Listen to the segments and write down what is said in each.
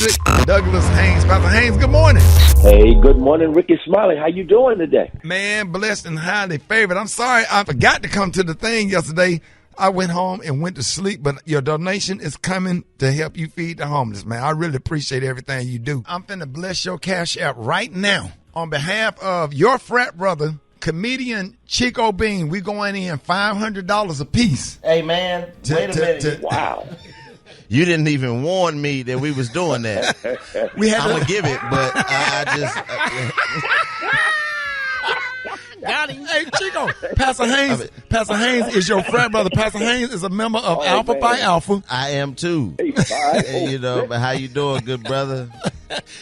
District, Douglas Haynes. Pastor Haynes, good morning. Hey, good morning, Rickey Smiley. How you doing today? Man, blessed and highly favored. I'm sorry I forgot to come to the thing yesterday. I went home and went to sleep, but your donation is coming to help you feed the homeless, man. I really appreciate everything you do. I'm finna bless your Cash App right now. On behalf of your frat brother, comedian Chico Bean, we going in $500 a piece. Hey, man, wait a minute. Wow. You didn't even warn me that we was doing that. I'm going to give it, but I just... Got him. Hey, Chico. Pastor Haynes is your frat brother. Pastor Haynes is a member of Alpha Phi Alpha. I am too. Hey, you know, but how you doing, good brother?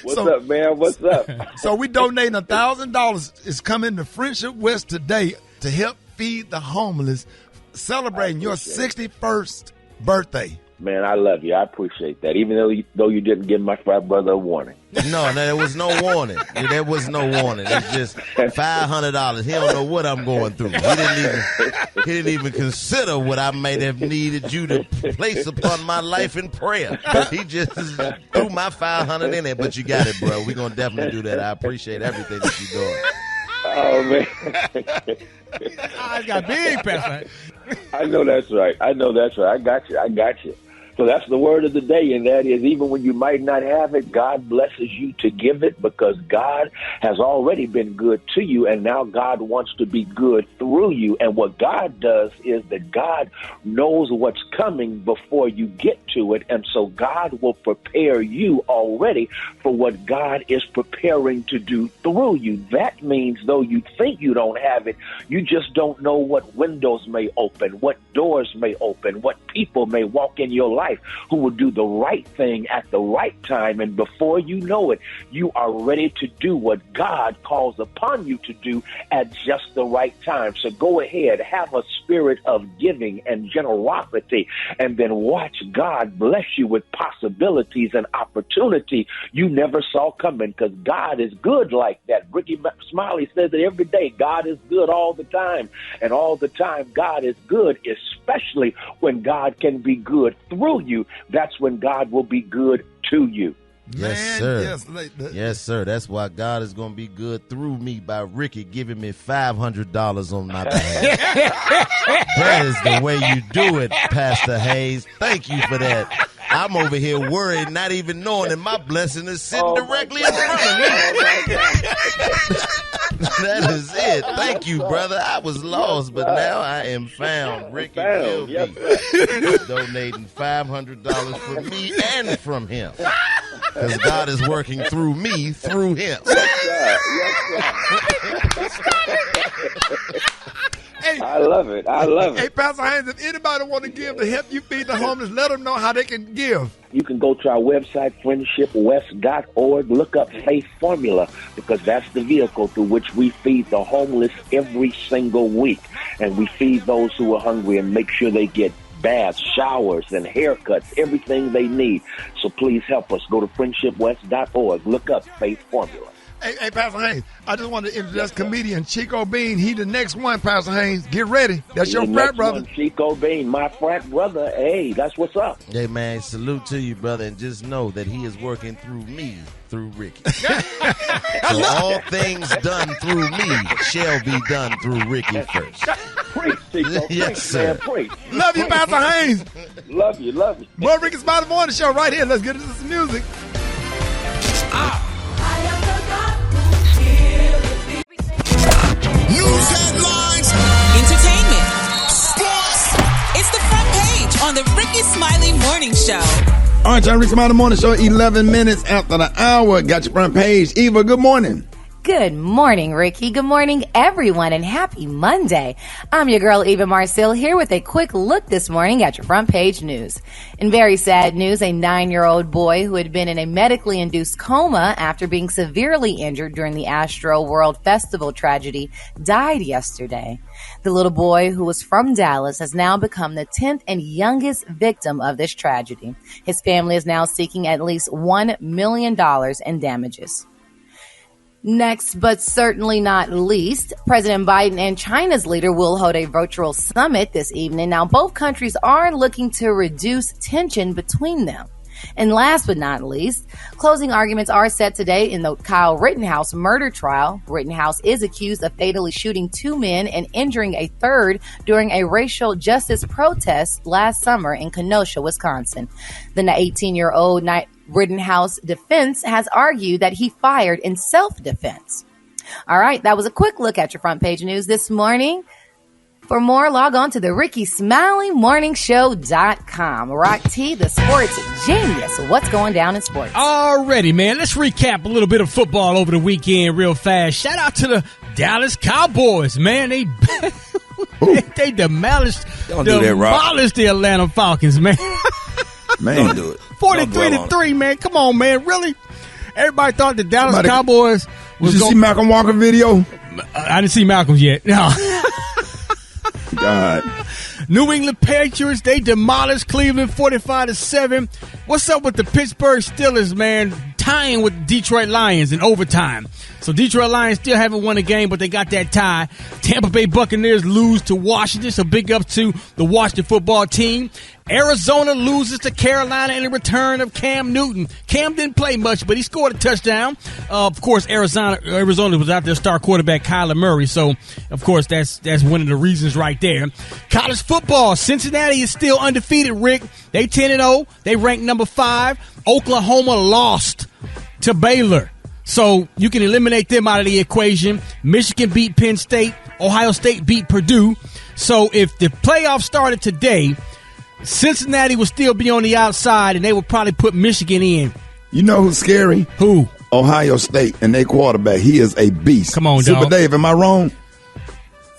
What's up, man? What's up? So we donating $1,000. It's coming to Friendship West today to help feed the homeless, celebrating your 61st birthday. Man, I love you. I appreciate that. Even though you didn't give my frat brother a warning. No, there was no warning. There was no warning. It's just $500. He don't know what I'm going through. He didn't even consider what I might have needed you to place upon my life in prayer. He just threw my $500 in it. But you got it, bro. We're gonna definitely do that. I appreciate everything that you're doing. Oh, man. I got big, Pastor. I know that's right. I got you. So that's the word of the day, and that is even when you might not have it, God blesses you to give it because God has already been good to you, and now God wants to be good through you. And what God does is that God knows what's coming before you get to it, and so God will prepare you already for what God is preparing to do through you. That means though you think you don't have it, you just don't know what windows may open, what doors may open, what people may walk in your life who will do the right thing at the right time, and before you know it, you are ready to do what God calls upon you to do at just the right time. So go ahead, have a spirit of giving and generosity, and then watch God bless you with possibilities and opportunity you never saw coming, because God is good like that. Rickey Smiley says that every day God is good all the time, and all the time God is good, especially when God can be good through you. That's when God will be good to you. Yes, Man, sir. yes, Yes, sir. That's why God is going to be good through me by Rickey giving me $500 on my behalf. That is the way you do it, Pastor Hayes. Thank you for that. I'm over here worried, not even knowing that my blessing is sitting directly in front of me. That is it. Thank you, brother. I was lost, but now I am found. Rickey will be donating $500 from me and from him. Because God is working through me, through him. Yes, sir. Hey, I love it. Hey, Pastor Haynes, if anybody want to give to help you feed the homeless, let them know how they can give. You can go to our website, friendshipwest.org. Look up Faith Formula, because that's the vehicle through which we feed the homeless every single week. And we feed those who are hungry and make sure they get baths, showers, and haircuts, everything they need. So please help us. Go to friendshipwest.org. Look up Faith Formula. Hey, Pastor Haynes, I just wanted to introduce comedian Chico Bean. He the next one, Pastor Haynes. Get ready. That's your frat brother. Chico Bean, my frat brother. Hey, that's what's up. Hey, man, salute to you, brother, and just know that he is working through me, through Rickey. So all things done through me shall be done through Rickey first. Preach, Chico. Yes, sir. Man, preach. Love you, Pastor Haynes. Love you. More Rickey Smiley Morning Show right here. Let's get into some music. News headlines, entertainment, sports. It's the front page on the Rickey Smiley Morning Show. All right, y'all, Rickey Smiley Morning Show, 11 minutes after the hour. Got your front page. Eva, good morning. Good morning, Rickey. Good morning, everyone, and happy Monday. I'm your girl, Eva Marcel, here with a quick look this morning at your front page news. In very sad news, a 9-year-old boy who had been in a medically induced coma after being severely injured during the Astro World Festival tragedy died yesterday. The little boy, who was from Dallas, has now become the 10th and youngest victim of this tragedy. His family is now seeking at least $1 million in damages. Next, but certainly not least, President Biden and China's leader will hold a virtual summit this evening. Now, both countries are looking to reduce tension between them. And last but not least, closing arguments are set today in the Kyle Rittenhouse murder trial. Rittenhouse is accused of fatally shooting 2 men and injuring a third during a racial justice protest last summer in Kenosha, Wisconsin. The 18-year-old Rittenhouse defense has argued that he fired in self-defense. All right, that was a quick look at your front page news this morning. For more, log on to the Rickey Smiley Morningshow.com. Rock T, the sports genius. What's going down in sports? Alrighty, man. Let's recap a little bit of football over the weekend real fast. Shout out to the Dallas Cowboys, man. They demolished the Atlanta Falcons, man. Man, Don't do it. 43-3, man. Come on, man. Really? Everybody thought the Dallas Cowboys was Did you see Malcolm Walker video? I didn't see Malcolm's yet. No. God. New England Patriots, they demolished Cleveland 45-7. What's up with the Pittsburgh Steelers, man, tying with Detroit Lions in overtime? So Detroit Lions still haven't won a game, but they got that tie. Tampa Bay Buccaneers lose to Washington, so big up to the Washington football team. Arizona loses to Carolina in the return of Cam Newton. Cam didn't play much, but he scored a touchdown. Of course, Arizona was out their star quarterback, Kyler Murray. So, of course, that's one of the reasons right there. College football, Cincinnati is still undefeated, Rick. They 10-0. They ranked number 5. Oklahoma lost to Baylor. So you can eliminate them out of the equation. Michigan beat Penn State. Ohio State beat Purdue. So if the playoffs started today, Cincinnati will still be on the outside, and they will probably put Michigan in. You know who's scary? Who? Ohio State and their quarterback. He is a beast. Come on, Super dog. Dave, am I wrong?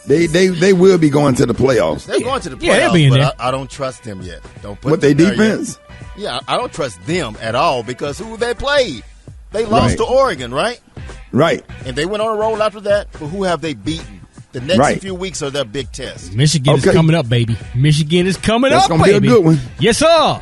They will be going to the playoffs. They're going to the playoffs, Yeah, they'll be in but there. I don't trust them yet. Don't put What, they them there defense? yet. Yeah, I don't trust them at all because who they played? They lost Right. to Oregon, right? Right. And they went on a roll after that. But who have they beaten? The next Right. few weeks are their big test. Michigan is coming up, baby. Michigan is coming That's up, gonna baby. be a good one. Yes, sir.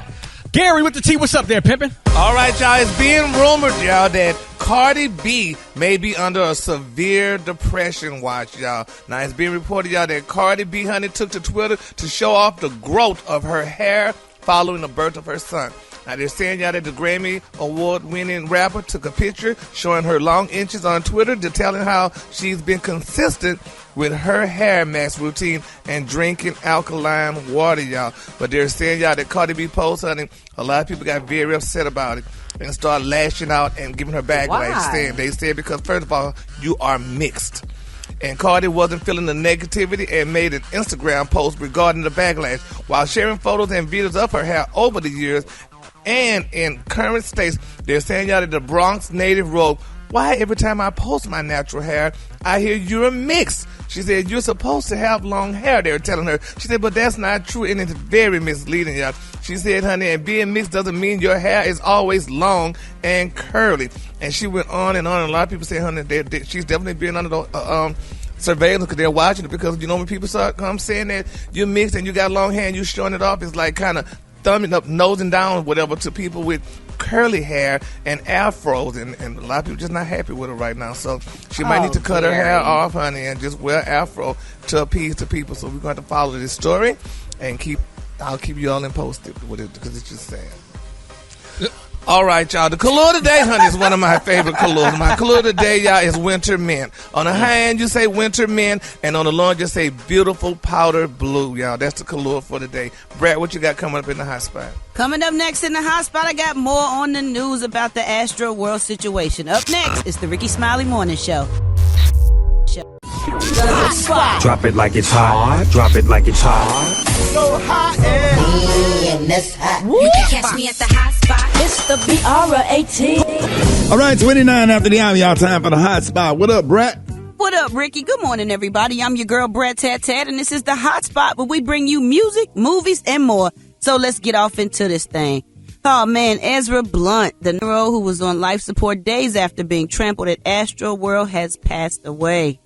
Gary with the T. What's up there, pimpin'? All right, y'all. It's being rumored, y'all, that Cardi B may be under a severe depression watch, y'all. Now, it's being reported, y'all, that Cardi B, honey, took to Twitter to show off the growth of her hair following the birth of her son. Now, they're saying, y'all, that the Grammy award-winning rapper took a picture showing her long inches on Twitter, detailing how she's been consistent with her hair mask routine and drinking alkaline water, y'all. But they're saying, y'all, that Cardi B post, honey, a lot of people got very upset about it and started lashing out and giving her backlash. Why? They said because, first of all, you are mixed. And Cardi wasn't feeling the negativity and made an Instagram post regarding the backlash while sharing photos and videos of her hair over the years. And in current states, they're saying, y'all, that the Bronx native wrote, "Why every time I post my natural hair, I hear you're a mix?" She said, "You're supposed to have long hair," they were telling her. She said, "But that's not true, and it's very misleading, y'all." She said, "Honey, and being mixed doesn't mean your hair is always long and curly." And she went on and on, and a lot of people say, honey, she's definitely being under the surveillance because they're watching it, because, you know, when people start saying that you're mixed and you got long hair and you're showing it off, it's like kind of thumbing up, nosing down, whatever, to people with curly hair and afros, and a lot of people just not happy with her right now. So she might need to cut her hair off, honey, and just wear afro to appease to people. So we're going to follow this story and I'll keep you all in posted with it because it's just sad. All right, y'all. The color today, honey, is one of my favorite colors. My color today, y'all, is winter mint. On the high end, you say winter mint, and on the low end, you say beautiful powder blue, y'all. That's the color for today. Brad, what you got coming up in the hot spot? Coming up next in the hot spot, I got more on the news about the Astro World situation. Up next, it's the Rickey Smiley Morning Show. The hot spot. Drop it like it's hot. Drop it like it's hot. So hot You can catch me at the hot spot. It's the BRAT. All right, 29 after the hour, y'all. Time for the hot spot. What up, Brat? What up, Ricky? Good morning, everybody. I'm your girl, Brett Tat, and this is the hot spot where we bring you music, movies, and more. So let's get off into this thing. Oh, man, Ezra Blunt, the neuro who was on life support days after being trampled at Astro World, has passed away.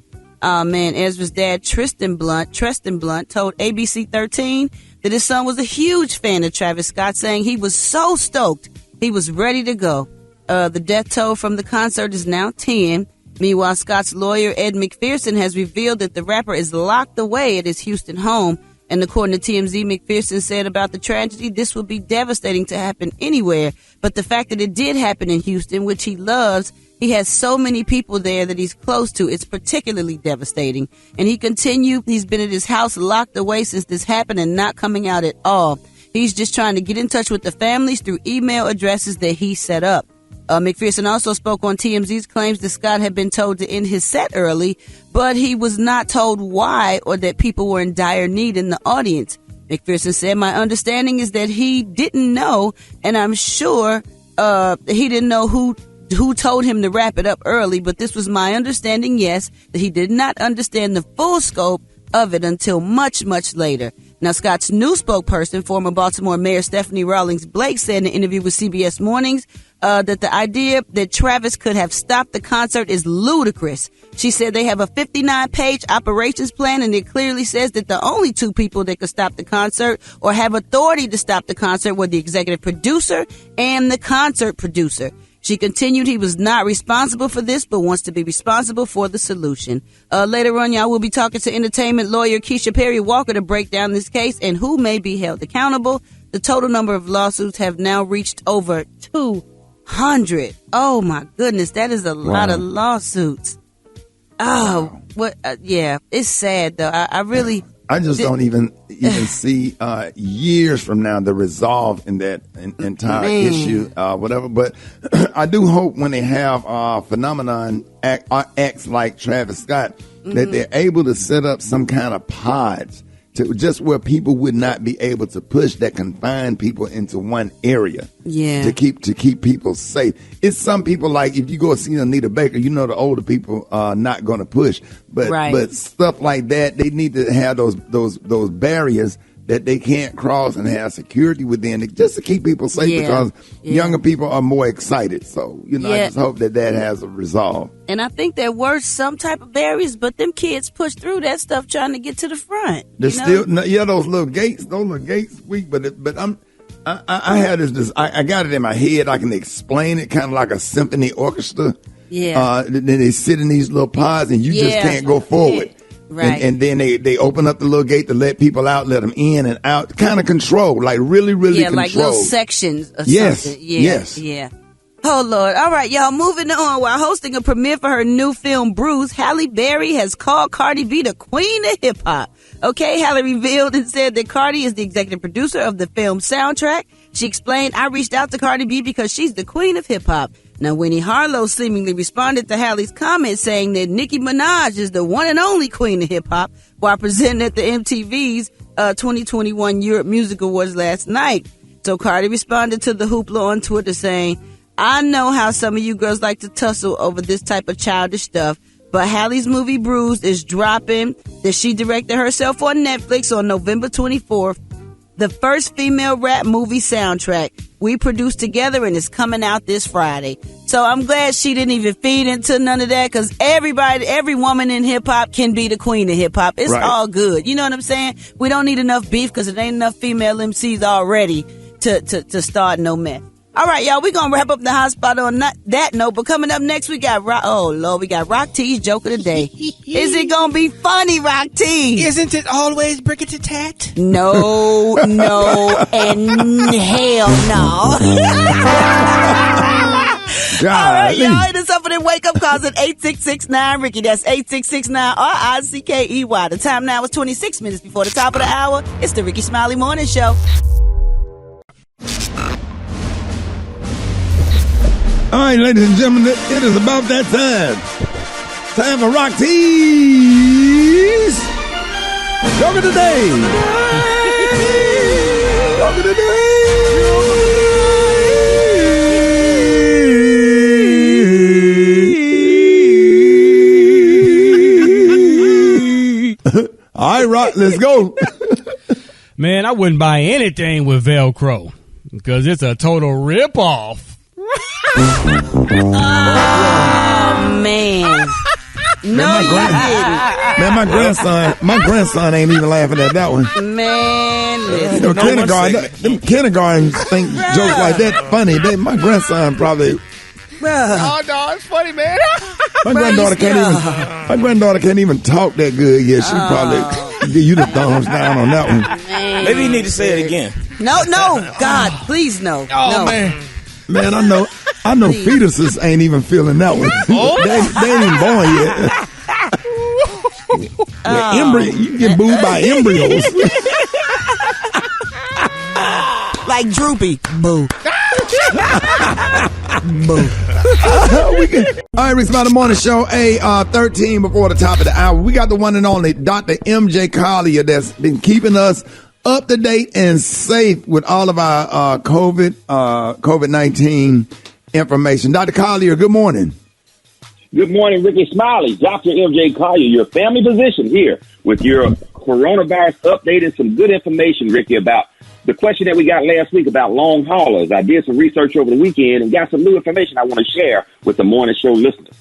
Man, Ezra's dad, Tristan Blunt, told ABC 13 that his son was a huge fan of Travis Scott, saying he was so stoked he was ready to go. The death toll from the concert is now 10. Meanwhile, Scott's lawyer, Ed McPherson, has revealed that the rapper is locked away at his Houston home And according to TMZ, McPherson said about the tragedy, this would be devastating to happen anywhere. But the fact that it did happen in Houston, which he loves, he has so many people there that he's close to, it's particularly devastating. And he continued, he's been at his house locked away since this happened and not coming out at all. He's just trying to get in touch with the families through email addresses that he set up. McPherson also spoke on TMZ's claims that Scott had been told to end his set early, but he was not told why or that people were in dire need in the audience. McPherson said, my understanding is that he didn't know, and I'm sure he didn't know who told him to wrap it up early, but this was my understanding, yes, that he did not understand the full scope of it until much, much later. Now, Scott's new spokesperson, former Baltimore Mayor Stephanie Rawlings Blake, said in an interview with CBS Mornings that the idea that Travis could have stopped the concert is ludicrous. She said they have a 59-page operations plan, and it clearly says that the only two people that could stop the concert or have authority to stop the concert were the executive producer and the concert producer. She continued he was not responsible for this, but wants to be responsible for the solution. Later on, y'all will be talking to entertainment lawyer Keisha Perry Walker to break down this case and who may be held accountable. The total number of lawsuits have now reached over 200. Oh, my goodness. That is a lot of lawsuits. Oh, what? Yeah, it's sad, though. I just don't even see years from now the resolve in that entire issue, whatever. But I do hope when they have phenomenon acts like Travis Scott that they're able to set up some kind of pods to just where people would not be able to push that confine people into one area. Yeah. To keep people safe. It's some people like if you go see Anita Baker, you know the older people are not going to push. But stuff like that, they need to have those barriers that they can't cross and have security within just to keep people safe because younger people are more excited. So, I just hope that has a resolve. And I think there were some type of barriers, but them kids pushed through that stuff trying to get to the front. There's still, those little gates weak, but I had this, I got it in my head. I can explain it kind of like a symphony orchestra. Yeah. Then they sit in these little pods and you just can't go forward. Right. And then they open up the little gate to let people out, let them in and out, kind of control, like really control. Like little sections or something. Yeah. Oh, Lord. All right, y'all, moving on. While hosting a premiere for her new film, Bruce, Halle Berry has called Cardi B the queen of hip-hop. Okay, Halle revealed and said that Cardi is the executive producer of the film soundtrack. She explained, I reached out to Cardi B because she's the queen of hip-hop. Now, Winnie Harlow seemingly responded to Halle's comment saying that Nicki Minaj is the one and only queen of hip-hop while presenting at the MTV's 2021 Europe Music Awards last night. So Cardi responded to the hoopla on Twitter saying, I know how some of you girls like to tussle over this type of childish stuff, but Halle's movie Bruised is dropping that she directed herself on Netflix on November 24th. The first female rap movie soundtrack we produced together and it's coming out this Friday. So I'm glad she didn't even feed into none of that because every woman in hip hop can be the queen of hip hop. It's all good. You know what I'm saying? We don't need enough beef because it ain't enough female MCs already to start no mess. All right, y'all, we're going to wrap up the hot spot on that note. But coming up next, we got Rock T's Joke of the Day. Is it going to be funny, Rock T? Isn't it always Rickety Tat? No, and hell no. All right, y'all, hit us up for them wake-up calls at 866-9-RICKY. That's 866-9-RICKEY. The time now is 26 minutes before the top of the hour. It's the Rickey Smiley Morning Show. All right, ladies and gentlemen, it is about that time. Time for Rock T's Joke of the Day. Joke of the Day. All right, Rock, let's go. Man, I wouldn't buy anything with Velcro because it's a total ripoff. Oh, man. No, you didn't. Man, my grandson ain't even laughing at that one. Man, listen. Them kindergarten think jokes like that funny. My grandson probably. Oh, no, it's funny, man. My granddaughter can't even talk that good yet. She probably. You the thumbs down on that one. Man. Maybe you need to say it again. No, God, please no. Oh, no. man. Man, I know fetuses ain't even feeling that one. They ain't even born yet. Embryo, you get booed by embryos. Like Droopy. Boo. Boo. All right, Rickey Smiley Morning Show, 13 before the top of the hour. We got the one and only Dr. M.J. Collier that's been keeping us up to date and safe with all of our COVID-19 information. Dr. Collier, good morning. Good morning, Rickey Smiley. Dr. M.J. Collier, your family physician here with your coronavirus update and some good information, Rickey, about the question that we got last week about long haulers. I did some research over the weekend and got some new information I want to share with the morning show listeners.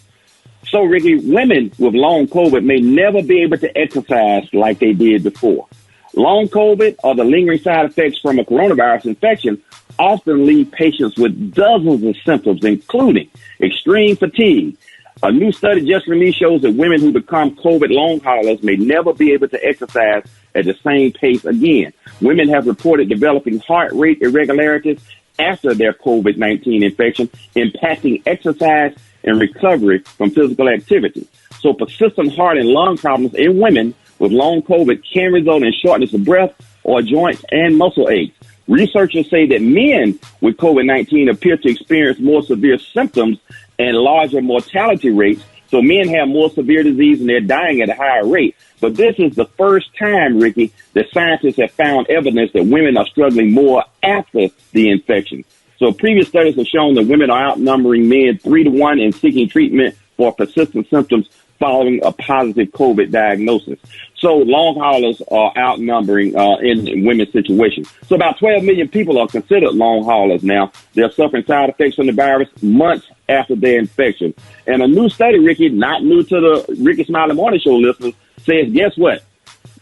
So, Rickey, women with long COVID may never be able to exercise like they did before. Long COVID or the lingering side effects from a coronavirus infection often leave patients with dozens of symptoms, including extreme fatigue. A new study just released shows that women who become COVID long haulers may never be able to exercise at the same pace again. Women have reported developing heart rate irregularities after their COVID-19 infection, impacting exercise and recovery from physical activity. So persistent heart and lung problems in women with long COVID can result in shortness of breath or joints and muscle aches. Researchers say that men with COVID-19 appear to experience more severe symptoms and larger mortality rates. So men have more severe disease and they're dying at a higher rate. But this is the first time, Rickey, that scientists have found evidence that women are struggling more after the infection. So previous studies have shown that women are outnumbering men 3-to-1 in seeking treatment for persistent symptoms following a positive COVID diagnosis. So long haulers are outnumbering in women's situations. So about 12 million people are considered long haulers now. They're suffering side effects from the virus months after their infection. And a new study, Rickey, not new to the Rickey Smiley Morning Show listeners, says, guess what?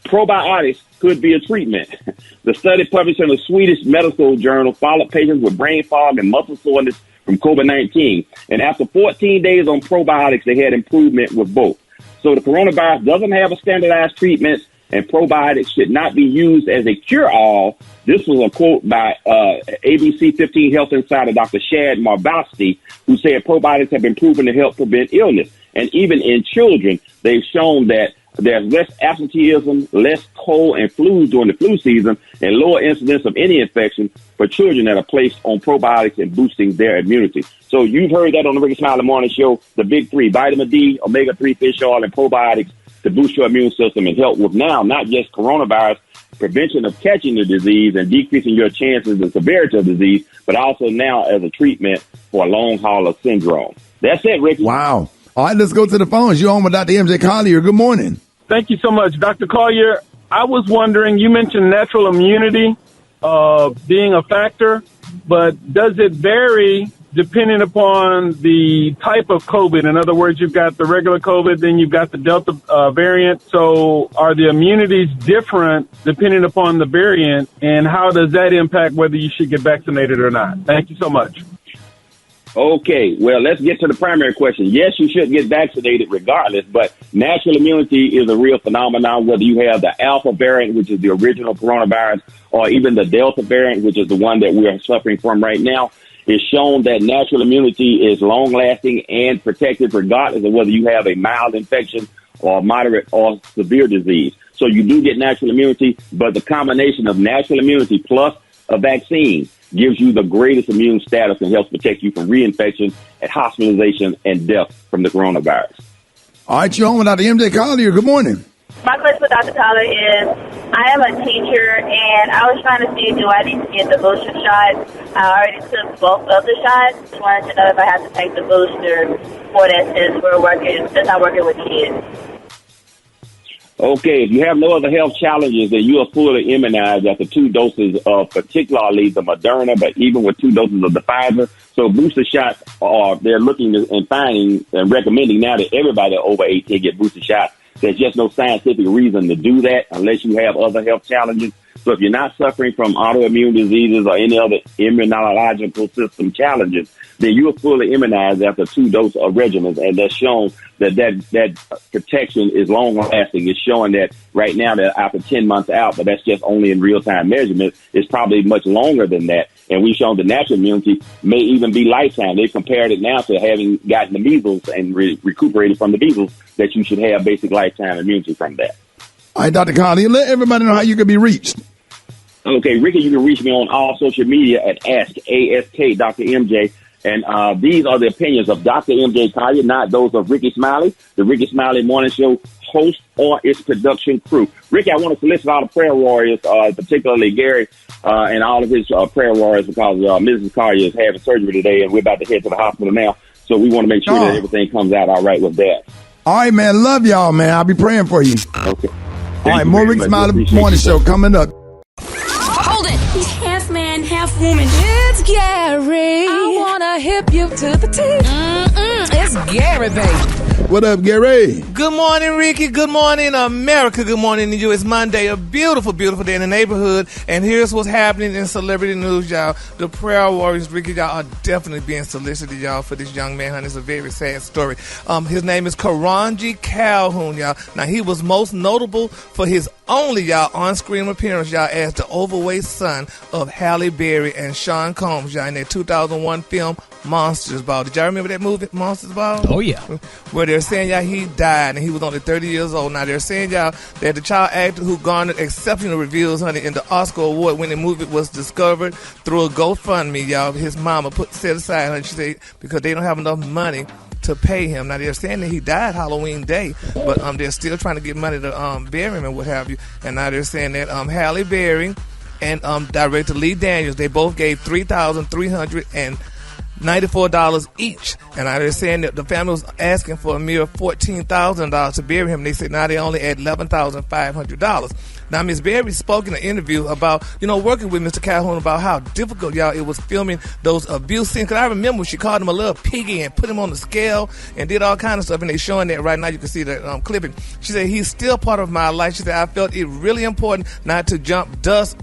Probiotics could be a treatment. The study published in the Swedish medical journal followed patients with brain fog and muscle soreness from COVID-19. And after 14 days on probiotics, they had improvement with both. So the coronavirus doesn't have a standardized treatment, and probiotics should not be used as a cure-all. This was a quote by ABC 15 Health Insider Dr. Shad Marbasti, who said probiotics have been proven to help prevent illness. And even in children, they've shown that there's less absenteeism, less cold and flus during the flu season, and lower incidence of any infection for children that are placed on probiotics and boosting their immunity. So you've heard that on the Rickey Smiley Morning Show, the big three: vitamin D, omega-3 fish oil, and probiotics to boost your immune system and help with now not just coronavirus, prevention of catching the disease and decreasing your chances and severity of disease, but also now as a treatment for long hauler syndrome. That's it, Rickey. Wow. All right, let's go to the phones. You're on with Dr. M.J. Collier. Good morning. Thank you so much, Dr. Collier. I was wondering, you mentioned natural immunity being a factor, but does it vary depending upon the type of COVID? In other words, you've got the regular COVID, then you've got the Delta variant. So are the immunities different depending upon the variant, and how does that impact whether you should get vaccinated or not? Thank you so much. Okay, well, let's get to the primary question. Yes, you should get vaccinated regardless, but natural immunity is a real phenomenon, whether you have the Alpha variant, which is the original coronavirus, or even the Delta variant, which is the one that we are suffering from right now. It's shown that natural immunity is long-lasting and protective regardless of whether you have a mild infection or moderate or severe disease. So you do get natural immunity, but the combination of natural immunity plus a vaccine gives you the greatest immune status and helps protect you from reinfection and hospitalization and death from the coronavirus. All right, you're on with Dr. M.J. Collier. Good morning. My question for Dr. Collier is, I am a teacher, and I was trying to see, do I need to get the booster shot? I already took both of the shots. Just wanted to know if I have to take the booster for that since I'm working with kids. Okay, if you have no other health challenges, then you are fully immunized after 2 doses of particularly the Moderna, but even with 2 doses of the Pfizer. So booster shots they're looking and finding and recommending now that everybody over 18 get booster shots. There's just no scientific reason to do that unless you have other health challenges. So if you're not suffering from autoimmune diseases or any other immunological system challenges, then you are fully immunized after 2 dose of regimens, and that's shown that protection is long lasting. It's showing that right now that after 10 months out, but that's just only in real time measurements, it's probably much longer than that. And we've shown the natural immunity may even be lifetime. They compared it now to having gotten the measles and recuperated from the measles, that you should have basic lifetime immunity from that. All right, Dr. Conley, let everybody know how you can be reached. Okay, Ricky, you can reach me on all social media at ASK Dr. MJ. And these are the opinions of Dr. MJ Collier, not those of Rickey Smiley, the Rickey Smiley Morning Show host or its production crew. Ricky, I want to solicit all the prayer warriors, particularly Gary and all of his prayer warriors, because Mrs. Collier is having surgery today, and we're about to head to the hospital now. So we want to make sure that everything comes out all right with that. All right, man. Love y'all, man. I'll be praying for you. Okay. All right, more Rickey Smiley Morning Show coming up. Hold it. He's half man, half woman. It's Gary. I wanna hip you to the T. It's Gary, baby. What up, Gary? Good morning, Ricky. Good morning, America. Good morning to you. It's Monday, a beautiful, beautiful day in the neighborhood. And here's what's happening in celebrity news, y'all. The prayer warriors, Ricky, y'all are definitely being solicited, y'all, for this young man, honey. It's a very sad story. His name is Karanji Calhoun, y'all. Now, he was most notable for his only, y'all, on-screen appearance, y'all, as the overweight son of Halle Berry and Sean Combs, y'all, in their 2001 film, Monsters Ball. Did y'all remember that movie, Monsters Ball? Oh, yeah. Where they're saying, y'all, he died, and he was only 30 years old. Now, they're saying, y'all, that the child actor who garnered exceptional reviews, honey, in the Oscar award-winning movie was discovered through a GoFundMe, y'all. His mama set aside, honey, she said, because they don't have enough money to pay him. Now, they're saying that he died Halloween Day, but they're still trying to get money to bury him and what have you. And now they're saying that Halle Berry and director Lee Daniels, they both gave $3,394 each. And now they're saying that the family was asking for a mere $14,000 to bury him. They said now they only at $11,500. Now, Ms. Berry spoke in an interview about, working with Mr. Calhoun about how difficult, y'all, it was filming those abuse scenes. Because I remember she called him a little piggy and put him on the scale and did all kinds of stuff. And they're showing that right now. You can see the clipping. She said, he's still part of my life. She said, I felt it really important not to just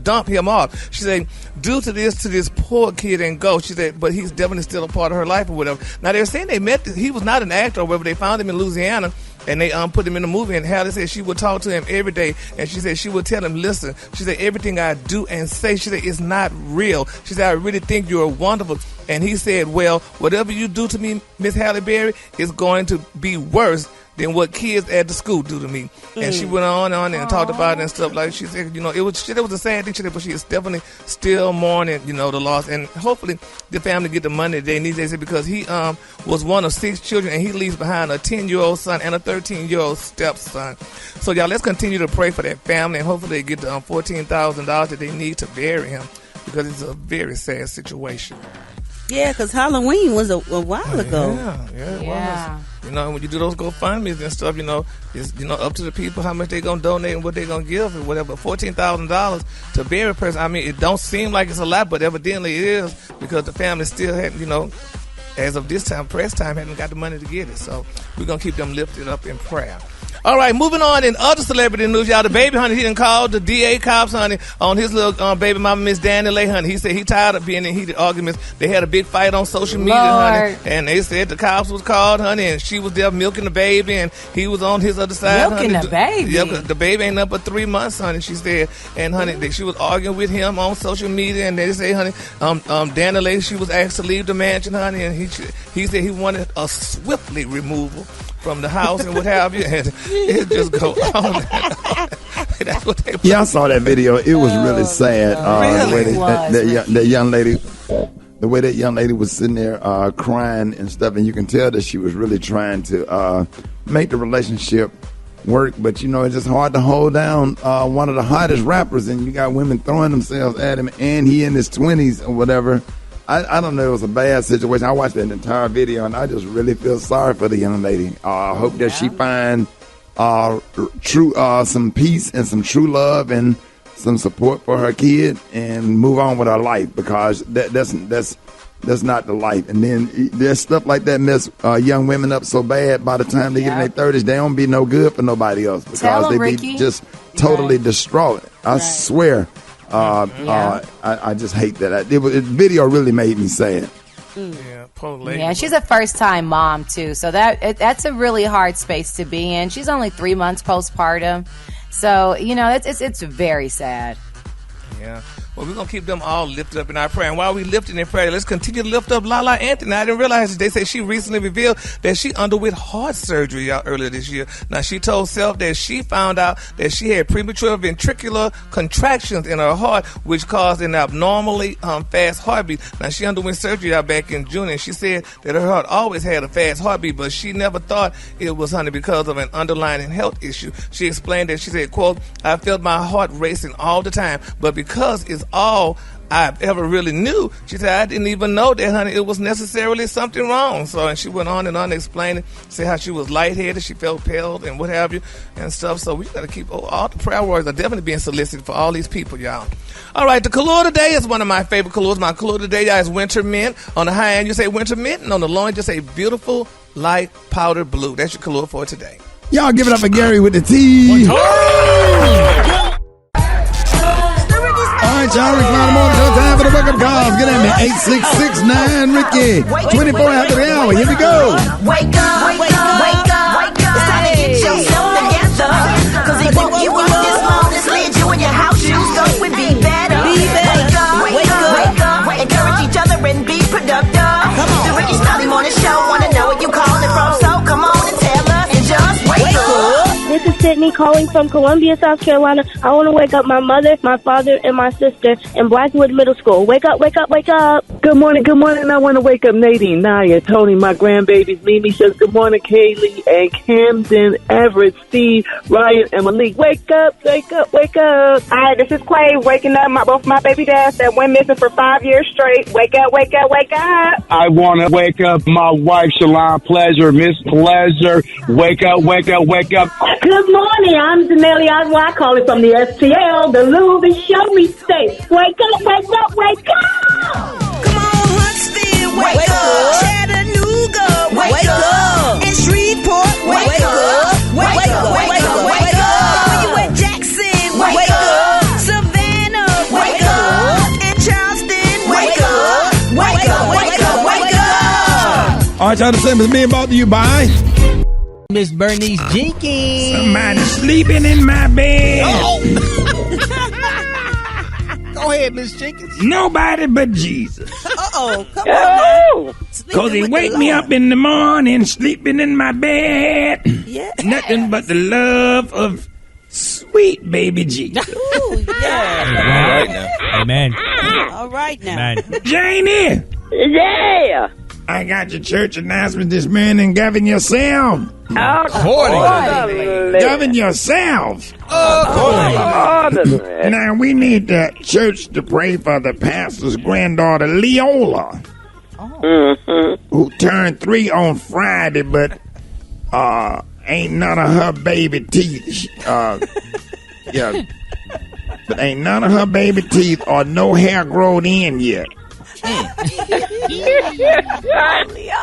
dump him off. She said, due to this poor kid and go. She said, but he's definitely still a part of her life or whatever. Now, they're saying he was not an actor or whatever. They found him in Louisiana. And they put him in the movie, and Halle said she would talk to him every day, and she said she would tell him, listen, she said, everything I do and say, she said, it's not real. She said, I really think you're wonderful. And he said, well, whatever you do to me, Miss Halle Berry, is going to be worse than what kids at the school do to me. And she went on and talked about it and stuff. Like she said, it was a sad thing, but she is definitely still mourning, the loss. And hopefully the family get the money they need. They said because he was one of 6 children, and he leaves behind a 10-year-old son and a 13-year-old stepson. So y'all, let's continue to pray for that family, and hopefully they get the $14,000 that they need to bury him, because it's a very sad situation. Yeah, because Halloween was a while ago. Yeah, it was. When you do those GoFundMes and stuff, it's up to the people how much they're going to donate and what they're going to give and whatever. $14,000 to bury a person, I mean, it don't seem like it's a lot, but evidently it is, because the family still hadn't, as of this time, press time, hadn't got the money to get it. So we're going to keep them lifted up in prayer. All right, moving on in other celebrity news, y'all. The baby, honey, he done called the DA cops, honey, on his little baby mama, Miss Danny Lay, honey. He said he tired of being in heated arguments. They had a big fight on social media, honey, and they said the cops was called, honey, and she was there milking the baby, and he was on his other side, milking honey. The baby? Yeah, because the baby ain't up but 3 months, honey, she said. And, honey, she was arguing with him on social media, and they say, honey, Danny Lay, she was asked to leave the mansion, honey, and he said he wanted a swiftly removal from the house and what have you, and it just go on. That's what they. Yeah, I saw that video. It was really sad. That young lady, the way that young lady was sitting there crying and stuff, and you can tell that she was really trying to make the relationship work. But it's just hard to hold down one of the hottest rappers, and you got women throwing themselves at him, and he in his 20s or whatever. I don't know. It was a bad situation. I watched that entire video, and I just really feel sorry for the young lady. I hope that she find some peace and some true love and some support for her kid, and move on with her life, because that's That's not the life. And then there's stuff like that mess young women up so bad by the time they get in their 30s, they don't be no good for nobody else because they Ricky. be just totally distraught. I swear. I just hate that. The video really made me sad. Yeah, poor lady. Yeah, she's a first-time mom too, so that's a really hard space to be in. She's only 3 months postpartum, so it's very sad. Yeah. Well, we're going to keep them all lifted up in our prayer. And while we lifting in prayer, let's continue to lift up Lala Anthony. I didn't realize they said she recently revealed that she underwent heart surgery earlier this year. Now, she told Self that she found out that she had premature ventricular contractions in her heart, which caused an abnormally fast heartbeat. Now, she underwent surgery back in June, and she said that her heart always had a fast heartbeat, but she never thought it was, because of an underlying health issue. She explained that she said, quote, I felt my heart racing all the time, but because it's all I've ever really knew, she said, I didn't even know that, honey, it was necessarily something wrong. So, and she went on and on explaining, say how she was lightheaded, she felt pale and what have you and stuff. So we got to keep all the prayer words are definitely being solicited for all these people, y'all. All right, the color today is one of my favorite colors. My color today, y'all, is winter mint. On the high end, you say winter mint, and on the low end, just say beautiful light powder blue. That's your color for today. Y'all give it up for Gary with the T. All right, y'all, Rick Smiley Morning Show. Time for the wake-up calls. Get at me, 8669 Ricky. 24 after the hour. Here we go. Wake up, wake up, wake up, wake up. It's time to get yourself together. Cause he woke you up this morning, slid you in your house shoes, so we be better. Wake up, wake up, wake up. Encourage each other and be productive. The Rickey Smiley Morning Show. Wanna know where you calling from, so come on and tell us and just wake up. This is Sydney calling from Columbia, South Carolina. I want to wake up my mother, my father, and my sister in Blackwood Middle School. Wake up, wake up, wake up. Good morning, good morning. I want to wake up Nadine, Naya, Tony, my grandbabies. Mimi says good morning, Kaylee, and Camden, Everett, Steve, Ryan, and Malik. Wake up, wake up, wake up. Hi, this is Clay waking up both my baby dads that went missing for 5 years straight. Wake up, wake up, wake up. I want to wake up my wife, Shalon Pleasure, Miss Pleasure. Wake up, wake up, wake up. Good morning. I'm Janelle Oswald calling from the STL, the Lube and Show Me State. Wake up, wake up, wake up. Come on, Huntsville, wake up. Chattanooga, wake up. And Shreveport, wake up. Wake up, wake up, wake up. Where you at, Jackson, wake up. Savannah, wake up. And Charleston, wake up. Wake up, wake up, wake up. All right, y'all, the same as me and brought to you by Miss Bernice Jenkins. Somebody sleeping in my bed. Go ahead, Miss Jenkins. Nobody but Jesus. Uh-oh, come on now. Because he wake me up in the morning, sleeping in my bed. Yeah. Nothing but the love of sweet baby Jesus. Ooh, yeah. All right now. Amen. All right now. Amen. Janie. Yeah. I got your church announcement this morning. Govern yourself. Govern yourselves. Now, we need the church to pray for the pastor's granddaughter, Leola, who turned 3 on Friday, but ain't none of her baby teeth. Yeah, but ain't none of her baby teeth or no hair grown in yet.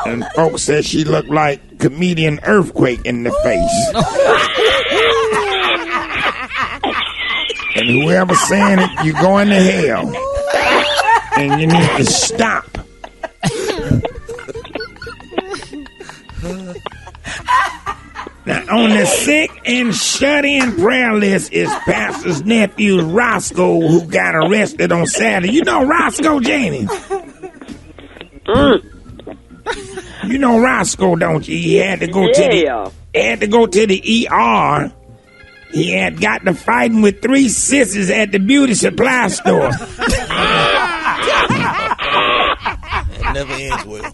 And folks said she looked like comedian Earthquake in the face. And whoever's saying it, you're going to hell. And you need to stop. Now, on the sick and shut-in prayer list is Pastor's nephew, Roscoe, who got arrested on Saturday. You know Roscoe, Janie? You know Roscoe, don't you? He had to go to the ER. He had got to fighting with 3 sisters at the beauty supply store. It never ends well.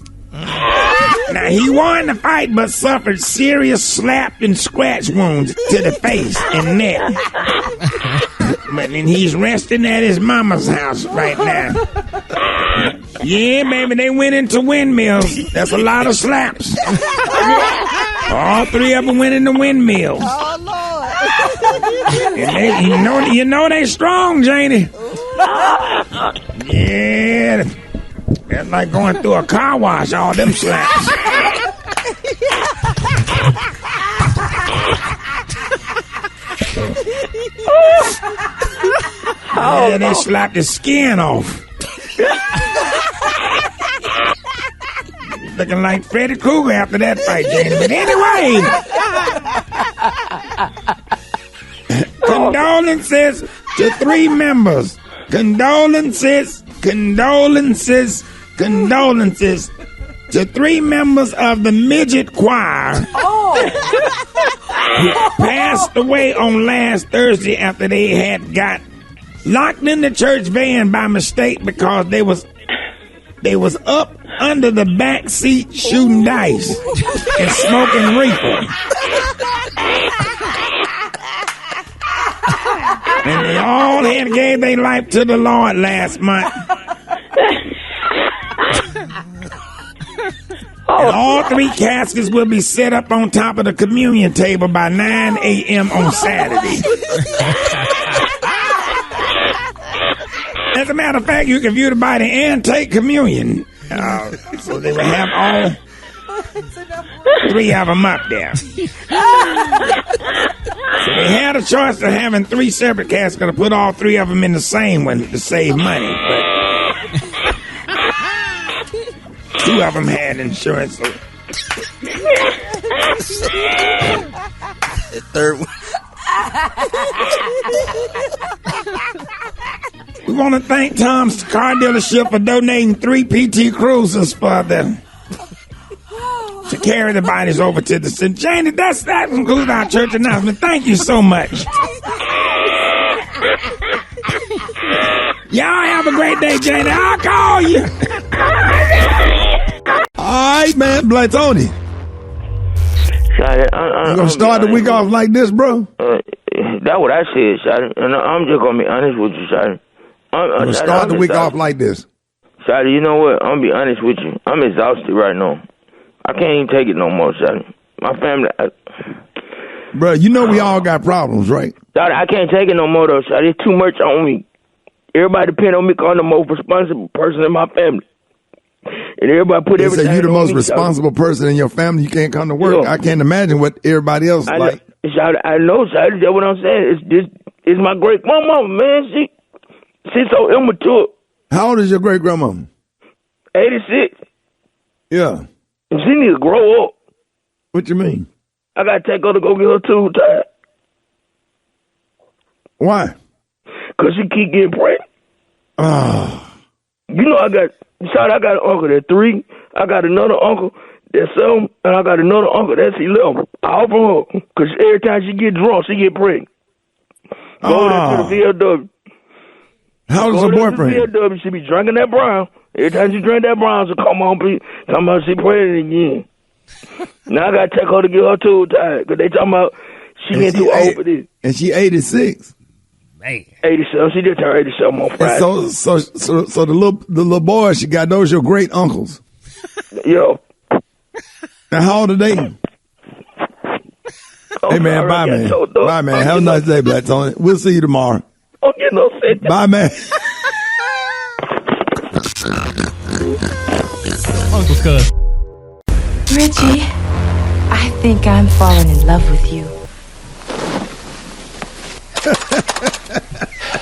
Now, he won the fight, but suffered serious slap and scratch wounds to the face and neck. But then he's resting at his mama's house right now. Yeah, baby, they went into windmills. That's a lot of slaps. All 3 of them went into windmills. Oh, Lord. And they, you know they strong, Janie. Yeah. That's like going through a car wash, all them slaps. Yeah, they slapped the skin off. Looking like Freddy Krueger after that fight, Jane. But anyway, condolences to 3 members. Condolences to 3 members of the midget choir who passed away on last Thursday after they had got locked in the church van by mistake because they was up under the back seat shooting dice and smoking reefer. And they all had gave their life to the Lord last month. And all 3 caskets will be set up on top of the communion table by 9 a.m. on Saturday. As a matter of fact, you can view the body and take communion. So they will have all 3 of them up there. So they had a choice of having 3 separate caskets to put all 3 of them in the same one to save money. But 2 of them had insurance. So the third one. We want to thank Tom's car dealership for donating 3 PT Cruisers for them to carry the bodies over to the city. Janie, that concludes our church announcement. Thank you so much. Y'all have a great day, Janie. I'll call you. All right, man, Black Tony. You gonna start the week off like this, bro? That's what I said, Shotty. And I'm just gonna be honest with you, Shotty. Gonna start the week off like this. Shotty, you know what? I'm gonna be honest with you. I'm exhausted right now. I can't even take it no more, Shotty. My family... Bro, you know we all got problems, right? Shotty, I can't take it no more, though, Shotty. It's too much on me. Everybody depend on me because I'm the most responsible person in my family. And everybody put everything on me. You're the most responsible person in your family. You can't come to work. I can't imagine what everybody else like. I know, Shotty. That's what I'm saying. It's my great grandma, man. She's so immature. How old is your great grandma? 86. Yeah. And she needs to grow up. What you mean? I gotta take her to go get her tube tied. Why? Cause she keep getting pregnant. You know I got an uncle that's 3. I got another uncle that's 7, and I got another uncle that's 11. All from her. Cause every time she get drunk, she get pregnant. Go there to the VLW. How old is her boyfriend? VLW, she be drinking that brown. Every time she drink that brown, she come on, talking about she pregnant again. Now I gotta take her to get her tube tied, cause they talking about she getting too old for this. And she 86. Man, 87. She just turned 87 on Friday. So the little boy she got, those your great uncles. Yo. Now how old are they? Hey man, bye man. Bye man. Have a nice day, Black Tony. We'll see you tomorrow. Don't get no sense. Bye man. Uncle Cuz. Richie, I think I'm falling in love with you.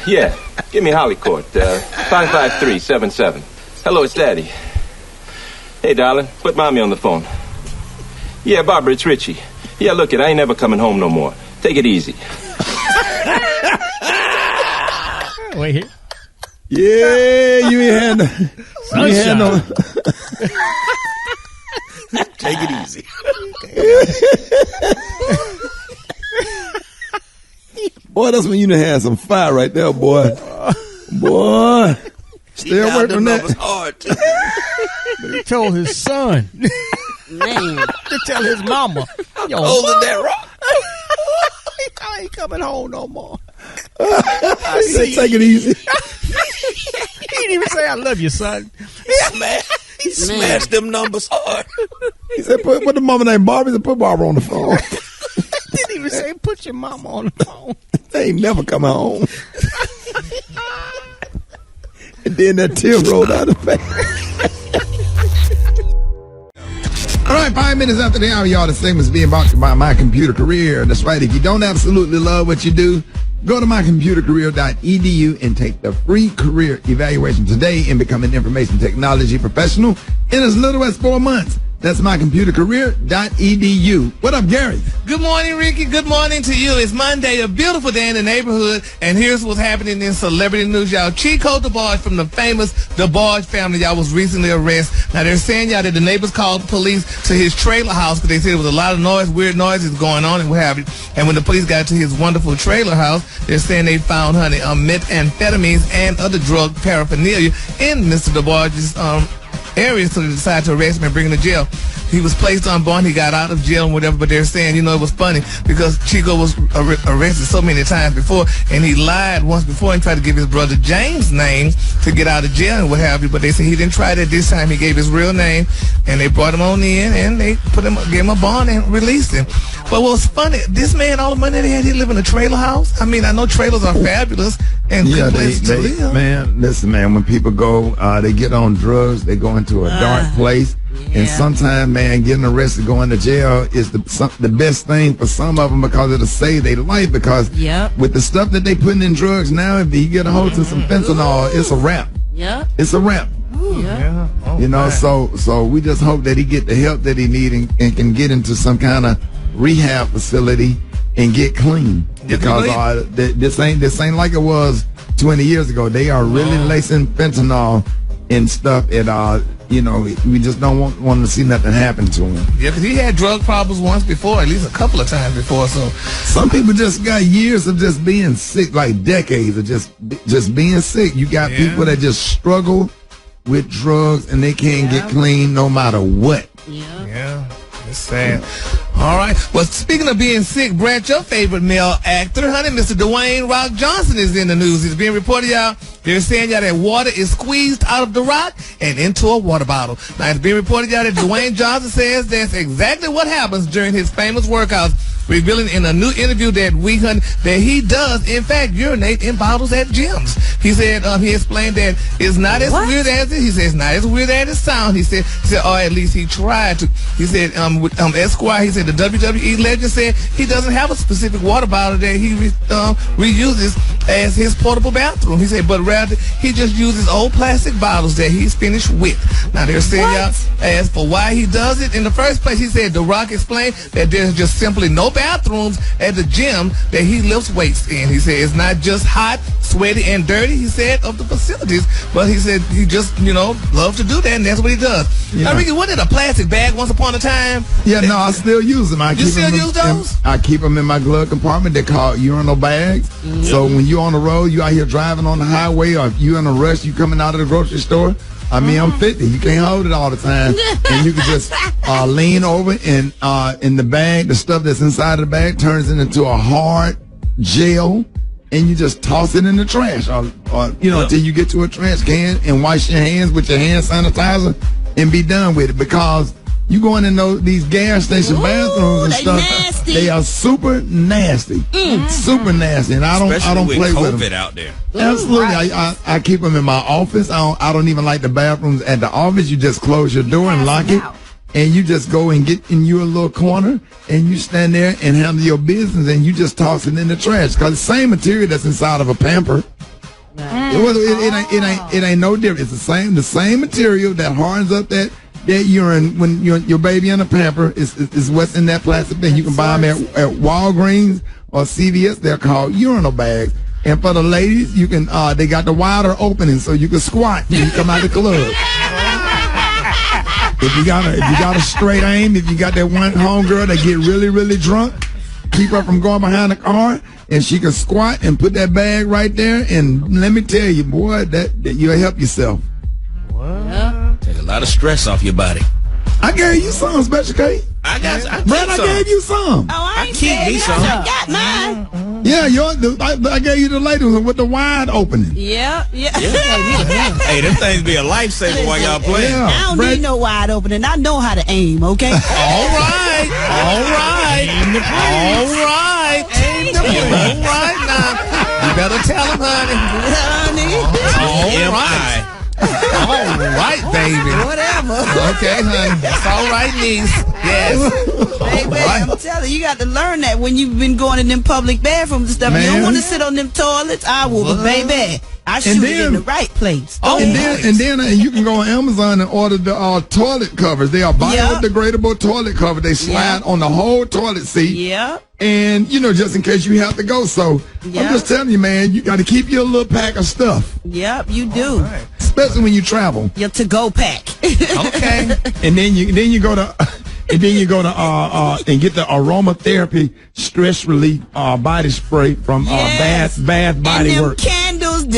Yeah, give me Hollycourt, 55377. Hello, it's Daddy. Hey, darling, put Mommy on the phone. Yeah, Barbara, it's Richie. Yeah, look it, I ain't never coming home no more. Take it easy. Wait here. Yeah, you ain't had no. Take it easy. Boy, that's when you done had some fire right there, boy. Boy. Still working on that. Hard. But he told his son. Man. To tell his mama. Yo, holding that rock. I ain't coming home no more. I said, take it easy. He didn't even say I love you, son. He smashed them numbers hard. He said, put the mama named Barbara. He said, put Barbara on the phone. Didn't even say put your mama on the phone. They ain't never coming home. And then that tear rolled out of the face. right, 5 minutes after the hour, y'all, the segment's being brought to you by My Computer Career. That's right. If you don't absolutely love what you do, go to mycomputercareer.edu and take the free career evaluation today and become an information technology professional in as little as 4 months. That's mycomputercareer.edu. What up, Gary? Good morning, Ricky. Good morning to you. It's Monday, a beautiful day in the neighborhood, and here's what's happening in celebrity news, y'all. Chico DeBarge from the famous DeBarge family, y'all, was recently arrested. Now, they're saying, y'all, that the neighbors called the police to his trailer house because they said there was a lot of noise, weird noises going on and what have you. And when the police got to his wonderful trailer house, they're saying they found, methamphetamines and other drug paraphernalia in Mr. DeBarge's area, so they decided to arrest him and bring him to jail. He was placed on bond. He got out of jail and whatever, but they're saying, it was funny because Chico was arrested so many times before, and he lied once before and tried to give his brother James' name to get out of jail and what have you, but they said he didn't try that this time. He gave his real name, and they brought him on in, and they gave him a bond and released him. But what's funny, this man, all the money they had, he lived in a trailer house. I mean, I know trailers are fabulous and good places to live. Man, listen, man, when people go, they get on drugs, they go into a dark place. And sometimes, man, getting arrested, going to jail is the best thing for some of them because it'll save their life. Because with the stuff that they putting in drugs now, if you get a hold of some fentanyl, it's a wrap. Yeah, it's a wrap. So we just hope that he get the help that he need and can get into some kind of rehab facility and get clean. Because this ain't like it was 20 years ago. They are really lacing fentanyl and stuff, and we just don't want to see nothing happen to him. Yeah, because he had drug problems once before, at least a couple of times before. So some people just got years of just being sick, like decades of just being sick. You got people that just struggle with drugs and they can't get clean no matter what. Yeah, it's sad. All right. Well, speaking of being sick, Brett, your favorite male actor, Mr. Dwayne Rock Johnson is in the news. It's being reported, y'all. They're saying, y'all, that water is squeezed out of The Rock and into a water bottle. Now, it's being reported, y'all, that Dwayne Johnson says that's exactly what happens during his famous workouts, revealing in a new interview that that he does, in fact, urinate in bottles at gyms. He said, he explained that it's not as weird as it. He said it's not as weird as it sounds. He said, or at least he tried to. He said, with Esquire, he said the WWE legend said he doesn't have a specific water bottle that he reuses as his portable bathroom. He said, but rather he just uses old plastic bottles that he's finished with. Now they're saying, y'all, as for why he does it in the first place, he said The Rock explained that there's just simply no bathrooms at the gym that he lifts weights in. He said it's not just hot, sweaty, and dirty, he said, of the facilities, but he said he just, loves to do that, and that's what he does. Now, Ricky, wasn't it a plastic bag once upon a time? Yeah, no, I still use them. I keep them in my glove compartment. They're called urinal bags. Mm-hmm. So when you're on the road, you out here driving on the highway, or if you're in a rush, you coming out of the grocery store. I mean, I'm 50. You can't hold it all the time. And you can just lean over and in the bag, the stuff that's inside of the bag turns it into a hard gel, and you just toss it in the trash until you get to a trash can and wash your hands with your hand sanitizer and be done with it. Because you going in these gas station bathrooms and stuff, nasty. They are super nasty. Super nasty. And I don't play with them. Out there. Absolutely. I keep them in my office. I don't even like the bathrooms at the office. You just close your door and lock it. And you just go and get in your little corner and you stand there and handle your business, and you just toss it in the trash. Because the same material that's inside of a Pamper. It ain't no different. It's the same material that hardens up that urine when your baby in a Pamper is what's in that plastic thing. You can buy them at Walgreens or CVS. They're called urinal bags. And for the ladies, you can they got the wider opening so you can squat when you come out of the club. If you got a straight aim, if you got that one homegirl that get really, really drunk, keep her from going behind the car, and she can squat and put that bag right there. And let me tell you, boy, that you'll help yourself. Take a lot of stress off your body. I gave you some, Special K. I gave you some. Oh, I keep me some. I got mine. Yeah, I gave you the lady with the wide opening. Yeah. Hey, them things be a lifesaver while y'all playing. Yeah. I don't need no wide opening. I know how to aim, okay? All right. Now, you better tell him, honey. All right, baby. Whatever. Okay, honey. It's all right, niece. Baby, I'm telling you, got to learn that when you've been going in them public bathrooms and stuff. You don't want to sit on them toilets. I will, but baby, I shoot it in the right place. And then you can go on Amazon and order the toilet covers. They are biodegradable toilet cover. They slide on the whole toilet seat. Yeah. And, just in case you have to go. So I'm just telling you, man, you got to keep your little pack of stuff. Yep, you do. Right. Especially when you travel. Your to-go pack. Okay. And then you go to... And then you go to and get the aromatherapy stress relief body spray from Bath Body and Works. Candles. Look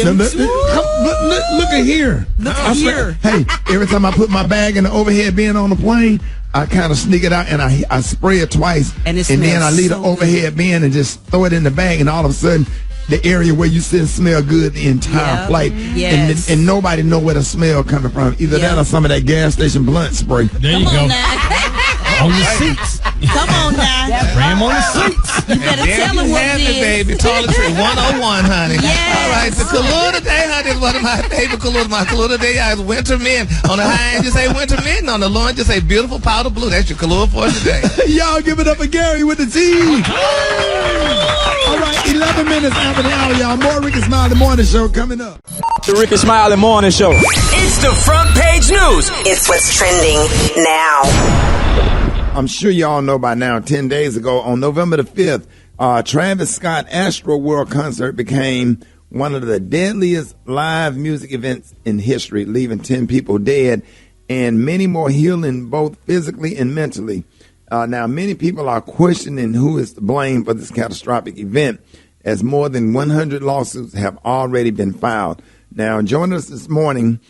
at here. Look at here. Hey, every time I put my bag in the overhead bin on the plane, I kind of sneak it out and I spray it twice, and then I leave the overhead bin and just throw it in the bag, and all of a sudden, the area where you sit smell good the entire flight, and nobody know where the smell coming from. Either that or some of that gas station blunt spray. There you go. On the seats. Come on now. Ram on the seats. You better tell them what it is. Baby, toiletry 101, honey. Yes. All right, the color today, honey, is one of my favorite colors. My color today is winter mint. On the high end, you say winter mint. On the low end, you say beautiful powder blue. That's your color for today. Y'all give it up for Gary with the T. All right, 11 minutes after the hour, y'all. More Rickey Smiley Morning Show coming up. The Rickey Smiley Morning Show. It's the front page news. It's what's trending now. I'm sure y'all know by now, 10 days ago, on November the 5th, Travis Scott Astro World Concert became one of the deadliest live music events in history, leaving 10 people dead and many more healing both physically and mentally. Now, many people are questioning who is to blame for this catastrophic event, as more than 100 lawsuits have already been filed. Now, joining us this morning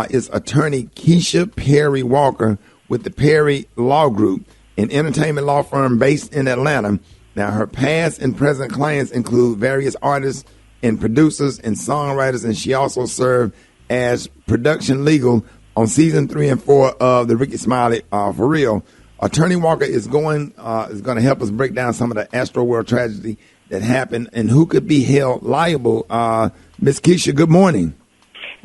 is attorney Keisha Perry Walker with the Perry Law Group, an entertainment law firm based in Atlanta. Now, her past and present clients include various artists and producers and songwriters, and she also served as production legal on season 3 and 4 of the Rickey Smiley For Real. Attorney Walker is going to help us break down some of the Astro World tragedy that happened and who could be held liable. Miss Keisha, good morning.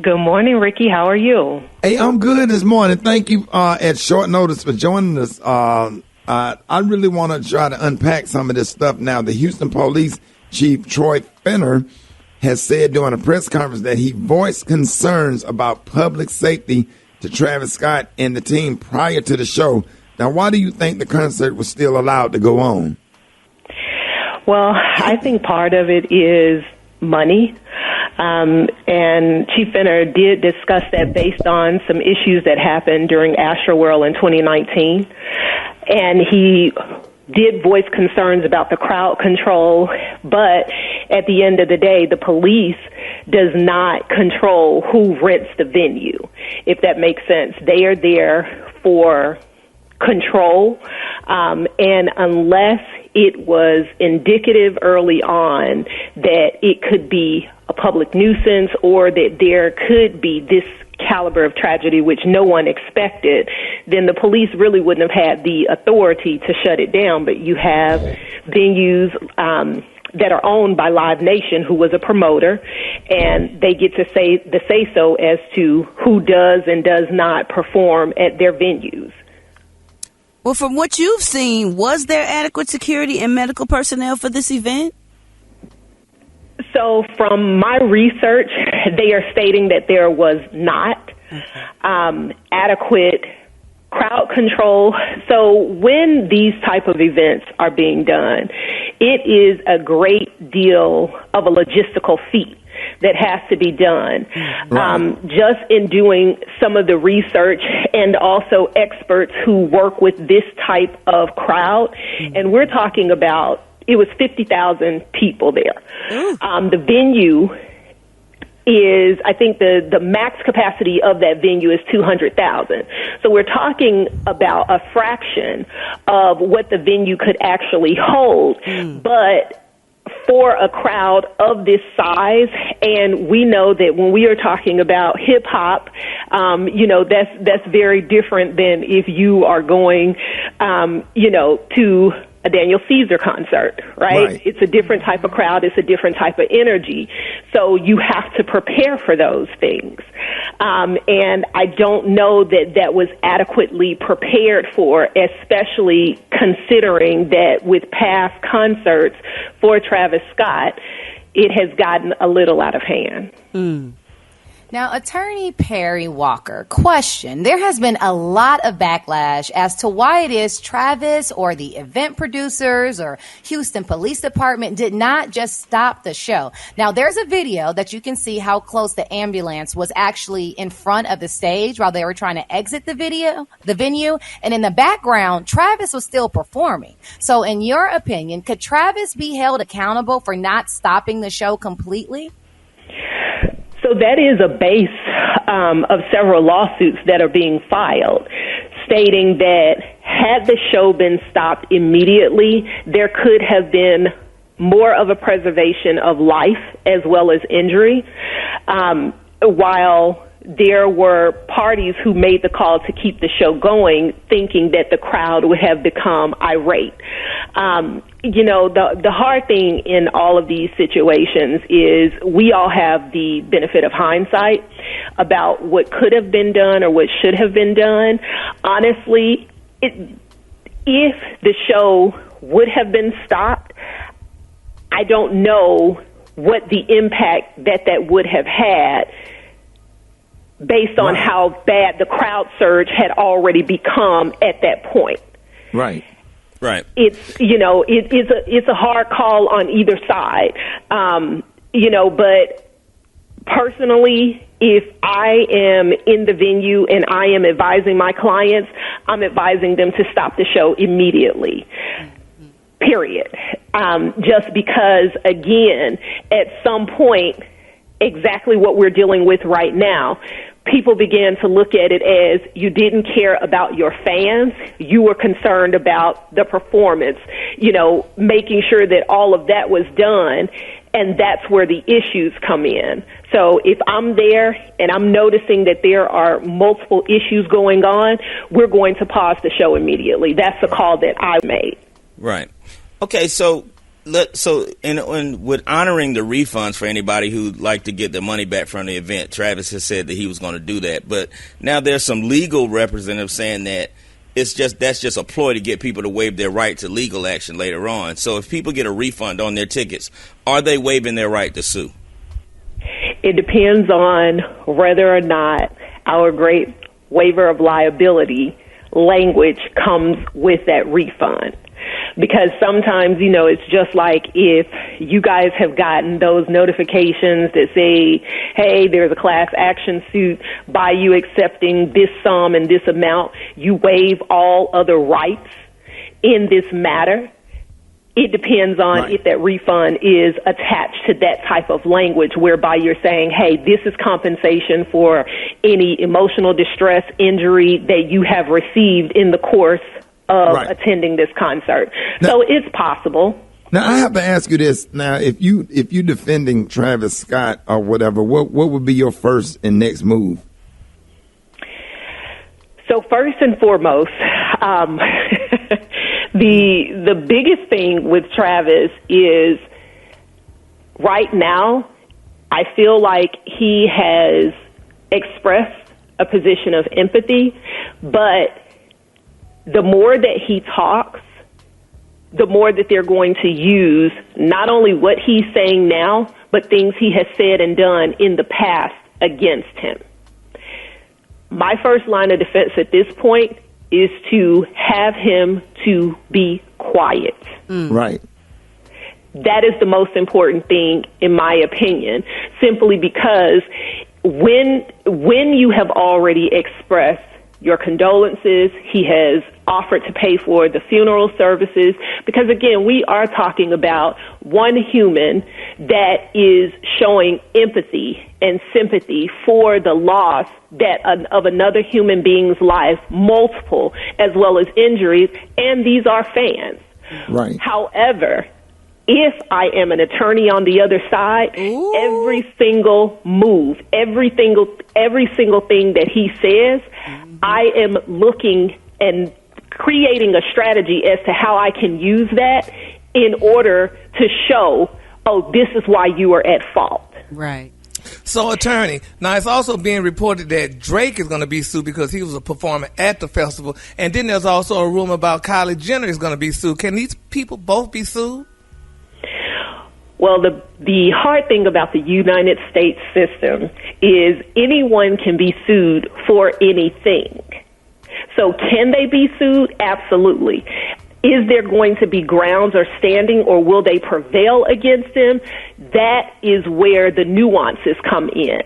Good morning, Ricky. How are you? Hey, I'm good this morning. Thank you at short notice for joining us. I really want to try to unpack some of this stuff now. The Houston Police Chief Troy Fenner has said during a press conference that he voiced concerns about public safety to Travis Scott and the team prior to the show. Now, why do you think the concert was still allowed to go on? Well, I think part of it is money. And Chief Fenner did discuss that based on some issues that happened during Astroworld in 2019. And he did voice concerns about the crowd control, but at the end of the day, the police does not control who rents the venue, if that makes sense. They are there for control, and unless it was indicative early on that it could be a public nuisance or that there could be this caliber of tragedy, which no one expected, then the police really wouldn't have had the authority to shut it down. But you have venues that are owned by Live Nation, who was a promoter, and they get to say so as to who does and does not perform at their venues. Well, from what you've seen, was there adequate security and medical personnel for this event? So from my research, they are stating that there was not adequate crowd control. So when these type of events are being done, it is a great deal of a logistical feat that has to be done. Right. Just in doing some of the research and also experts who work with this type of crowd, and we're talking about, it was 50,000 people there. The venue is, I think the max capacity of that venue is 200,000. So we're talking about a fraction of what the venue could actually hold. But for a crowd of this size, and we know that when we are talking about hip hop, that's very different than if you are going, to a Daniel Caesar concert, right? It's a different type of crowd. It's a different type of energy. So you have to prepare for those things. And I don't know that that was adequately prepared for, especially considering that with past concerts for Travis Scott, it has gotten a little out of hand. Now, Attorney Perry Walker, question. There has been a lot of backlash as to why it is Travis or the event producers or Houston Police Department did not just stop the show. Now, there's a video that you can see how close the ambulance was actually in front of the stage while they were trying to exit the venue. And in the background, Travis was still performing. So in your opinion, could Travis be held accountable for not stopping the show completely? So that is a base of several lawsuits that are being filed, stating that had the show been stopped immediately, there could have been more of a preservation of life as well as injury, while there were parties who made the call to keep the show going, thinking that the crowd would have become irate. The hard thing in all of these situations is we all have the benefit of hindsight about what could have been done or what should have been done. Honestly, if the show would have been stopped, I don't know what the impact that would have had based on how bad the crowd surge had already become at that point. Right. It's it's a hard call on either side. But personally, if I am in the venue and I am advising my clients, I'm advising them to stop the show immediately. Period. Just because, again, at some point, exactly what we're dealing with right now, people began to look at it as you didn't care about your fans. You were concerned about the performance, making sure that all of that was done. And that's where the issues come in. So if I'm there and I'm noticing that there are multiple issues going on, we're going to pause the show immediately. That's the call that I made. Right. Okay, so with honoring the refunds for anybody who'd like to get their money back from the event, Travis has said that he was going to do that. But now there's some legal representatives saying that that's just a ploy to get people to waive their right to legal action later on. So if people get a refund on their tickets, are they waiving their right to sue? It depends on whether or not our great waiver of liability language comes with that refund. Because sometimes, it's just like if you guys have gotten those notifications that say, hey, there's a class action suit by you accepting this sum and this amount, you waive all other rights in this matter. It depends on if that refund is attached to that type of language whereby you're saying, hey, this is compensation for any emotional distress, injury that you have received in the course of attending this concert. So it's possible. Now, I have to ask you this. Now, if you defending Travis Scott or whatever, what would be your first and next move? So first and foremost, the biggest thing with Travis is right now, I feel like he has expressed a position of empathy, but the more that he talks, the more that they're going to use not only what he's saying now, but things he has said and done in the past against him. My first line of defense at this point is to have him to be quiet. Right. That is the most important thing, in my opinion, simply because when you have already expressed your condolences, he has offered to pay for the funeral services, because again, we are talking about one human that is showing empathy and sympathy for the loss of another human being's life, multiple, as well as injuries, and these are fans. Right. However, if I am an attorney on the other side, every single move, every single thing that he says, I am looking and creating a strategy as to how I can use that in order to show, this is why you are at fault. Right. So, attorney, now it's also being reported that Drake is going to be sued because he was a performer at the festival. And then there's also a rumor about Kylie Jenner is going to be sued. Can these people both be sued? Well, the hard thing about the United States system is anyone can be sued for anything. So can they be sued? Absolutely. Is there going to be grounds or standing, or will they prevail against them? That is where the nuances come in.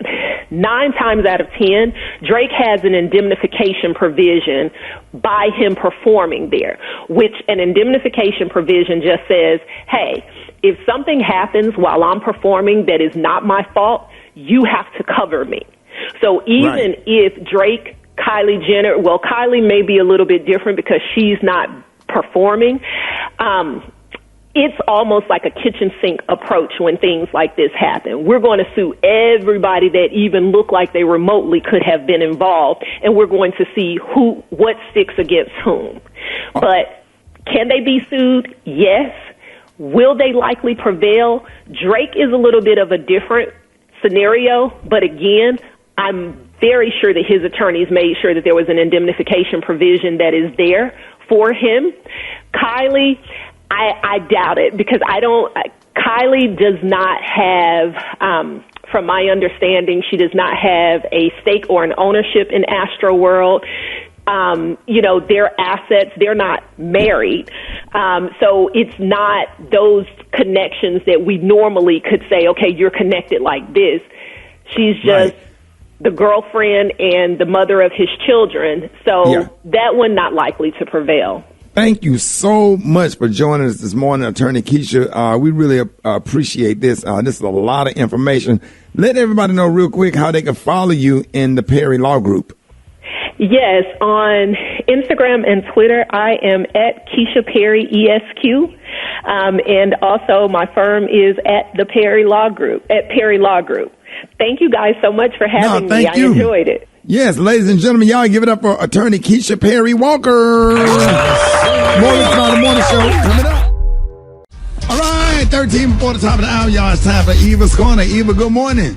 9 times out of 10, Drake has an indemnification provision by him performing there, which an indemnification provision just says, hey, if something happens while I'm performing that is not my fault, you have to cover me. So even if Drake, Kylie Jenner, well, Kylie may be a little bit different because she's not performing. It's almost like a kitchen sink approach when things like this happen. We're going to sue everybody that even looked like they remotely could have been involved, and we're going to see what sticks against whom. But can they be sued? Yes. Will they likely prevail? Drake is a little bit of a different scenario, but again, I'm very sure that his attorneys made sure that there was an indemnification provision that is there for him. Kylie, I doubt it because Kylie does not have, from my understanding, she does not have a stake or an ownership in Astroworld. Their assets, they're not married. So it's not those connections that we normally could say, okay, you're connected like this. She's just the girlfriend and the mother of his children. So that one not likely to prevail. Thank you so much for joining us this morning, Attorney Keisha. We really appreciate this. This is a lot of information. Let everybody know real quick how they can follow you in the Perry Law Group. Yes, on Instagram and Twitter, I am at Keisha Perry ESQ. And also my firm is at the Perry Law Group, at Perry Law Group. Thank you guys so much for having me. I enjoyed it. Yes, ladies and gentlemen, y'all give it up for Attorney Keisha Perry Walker. Morning on the morning show coming up. All right, 13 before the top of the hour, y'all. It's time for Eva's Corner. Eva, good morning.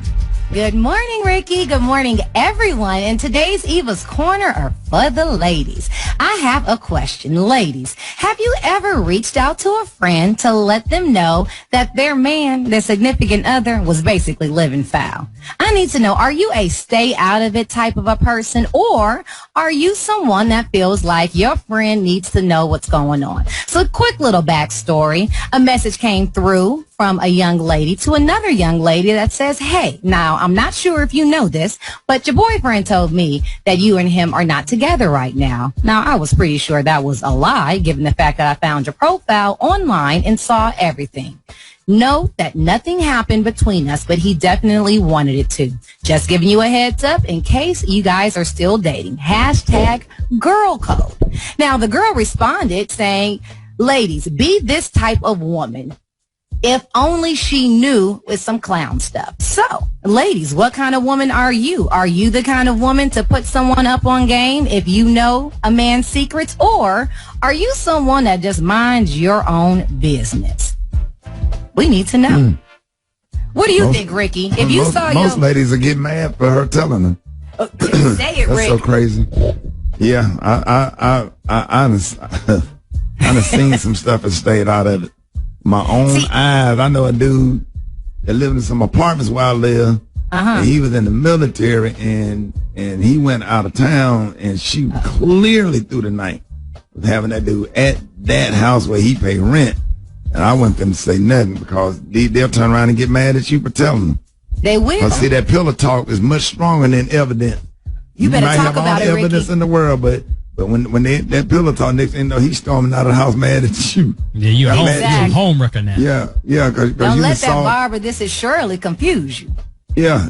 Good morning, Ricky. Good morning, everyone. And today's Eva's Corner are for the ladies. I have a question. Ladies, have you ever reached out to a friend to let them know that their man, their significant other, was basically living foul? I need to know, are you a stay out of it type of a person, or are you someone that feels like your friend needs to know what's going on? So a quick little backstory. A message came through from a young lady to another young lady that says, hey, now I'm not sure if you know this, but your boyfriend told me that you and him are not together right now. Now, I was pretty sure that was a lie, given the fact that I found your profile online and saw everything. Note that nothing happened between us, but he definitely wanted it to. Just giving you a heads up in case you guys are still dating. Hashtag girl code. Now, the girl responded saying, ladies, be this type of woman. If only she knew with some clown stuff. So, ladies, what kind of woman are you? Are you the kind of woman to put someone up on game if you know a man's secrets? Or are you someone that just minds your own business? We need to know. What do you think, Ricky? If you saw most ladies are getting mad for her telling them. Say it, That's Rick. so crazy. Yeah, I done seen some stuff and stayed out of it. My own eyes. I know a dude that lived in some apartments where I live. And he was in the military, and he went out of town, and she clearly through the night was having that dude at that house where he paid rent. And I wasn't going to say nothing because they'll turn around and get mad at you for telling them. They will. I see that pillow talk is much stronger than evidence. You better might talk have all about the it, evidence Ricky. in the world, but when that pillow talk, next thing you know, he's storming out of the house mad at you. Yeah, you're a home wrecker now. Yeah, because Don't you let that saw. Barbara, this is surely confuse you. Yeah,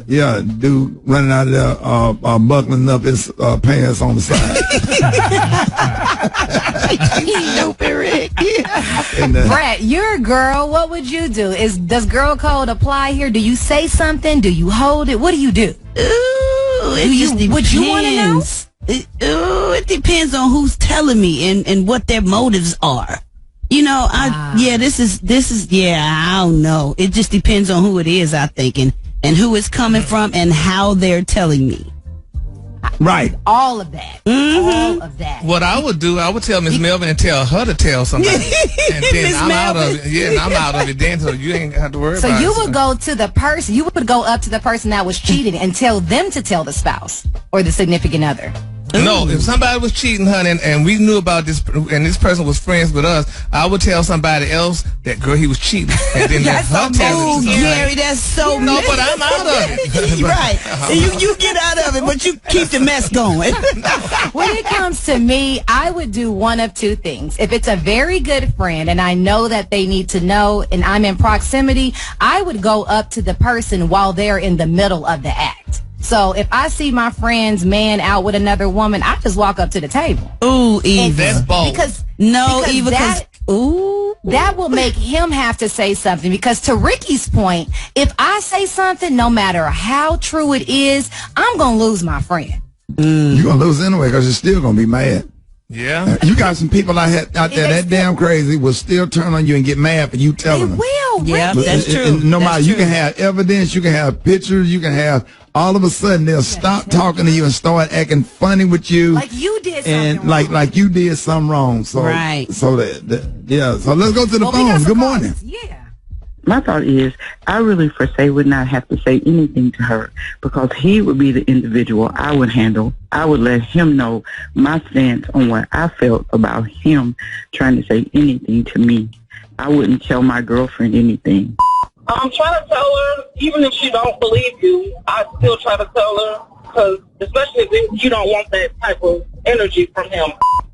dude running out of there, buckling up his pants on the side. Stupid Rick. Brett, you're a girl. What would you do? Does girl code apply here? Do you say something? Do you hold it? What do you do? Ooh, Would you want to know? It depends on who's telling me and what their motives are. You know, this is I don't know. It just depends on who it is, I think. And and who it's coming from and how they're telling me. Right. All of that. All of that. What I would do, I would tell Miss Melvin and tell her to tell somebody. And then I'm out of it. Yeah, and I'm out of it then, so you ain't have to worry So about it. you would go to the person, you would go up to the person that was cheating and tell them to tell the spouse or the significant other. No, if somebody was cheating, honey, and we knew about this, and this person was friends with us, I would tell somebody else that, girl, he was cheating, and then let her tell it to somebody. Gary, that's so No, but I'm out of it. Right. You get out of it, but you keep the mess going. When it comes to me, I would do one of two things. If it's a very good friend and I know that they need to know and I'm in proximity, I would go up to the person while they're in the middle of the act. So if I see my friend's man out with another woman, I just walk up to the table. Ooh, Eva. That's bold. Because Eva, that will make him have to say something. Because to Ricky's point, if I say something, no matter how true it is, I'm going to lose my friend. You're going to lose anyway because you're still going to be mad. Yeah. You got some people out there that damn crazy will still turn on you and get mad for you telling them. Will. Yeah, that's true. And no matter, That's you true. can have evidence, you can have pictures, you can have, all of a sudden they'll stop talking to you and start acting funny with you. Like you did something and wrong. like you did something wrong. So, Right. So so let's go to the phone. Good morning. Yeah. My thought is, I really, per se, would not have to say anything to her because he would be the individual I would handle. I would let him know my stance on what I felt about him trying to say anything to me. I wouldn't tell my girlfriend anything. I'm trying to tell her, even if she don't believe you, I still try to tell her, because especially if you don't want that type of energy from him.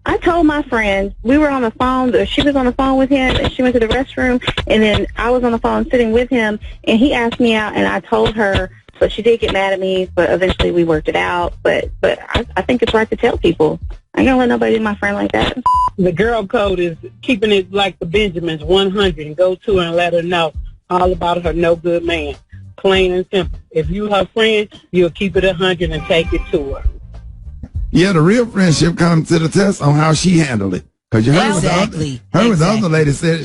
I told my friend, we were on the phone, she was on the phone with him, and she went to the restroom, and then I was on the phone sitting with him, and he asked me out, and I told her, but she did get mad at me, but eventually we worked it out, but I think it's right to tell people. I ain't gonna let nobody be my friend like that. The girl code is keeping it like the Benjamins, 100, and go to her and let her know all about her no good man. Plain and simple. If you her friend, you'll keep it 100 and take it to her. Yeah, the real friendship comes to the test on how she handled it. Because you heard what the other lady said.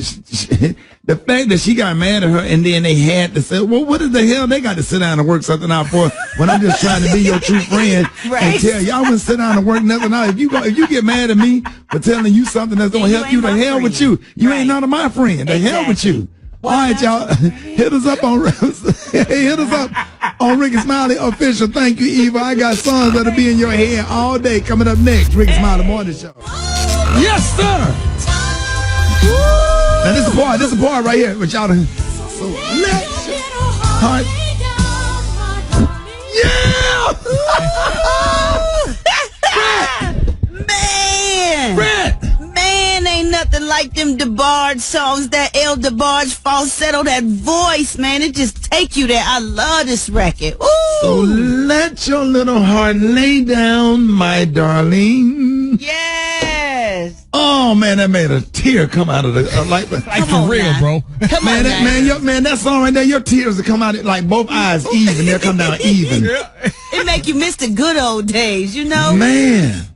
The fact that she got mad at her and then they had to say, well, what the hell they got to sit down and work something out for when I'm just trying to be your true friend and tell you I wouldn't sit down and work nothing out. If you get mad at me for telling you something that's going to help you, the hell with you. You ain't none of my friend. The hell with you. All right, y'all. Hit us up on Rickey Smiley Official. Thank you, Eva. I got songs that'll be in your head all day. Coming up next, Rickey Smiley Morning Show. Yes, sir. Now this is the part right here with y'all. So let your heart. Man! Brett! Man, ain't nothing like them DeBarge songs, that El DeBarge falsetto, that voice, man. It just take you there. I love this record. Ooh. So let your little heart lay down, my darling. Yes. Oh man, that made a tear come out of the like for real, bro. Come on, man, that song right there, your tears will come out like both eyes even. They'll come down even. It make you miss the good old days, you know? Man.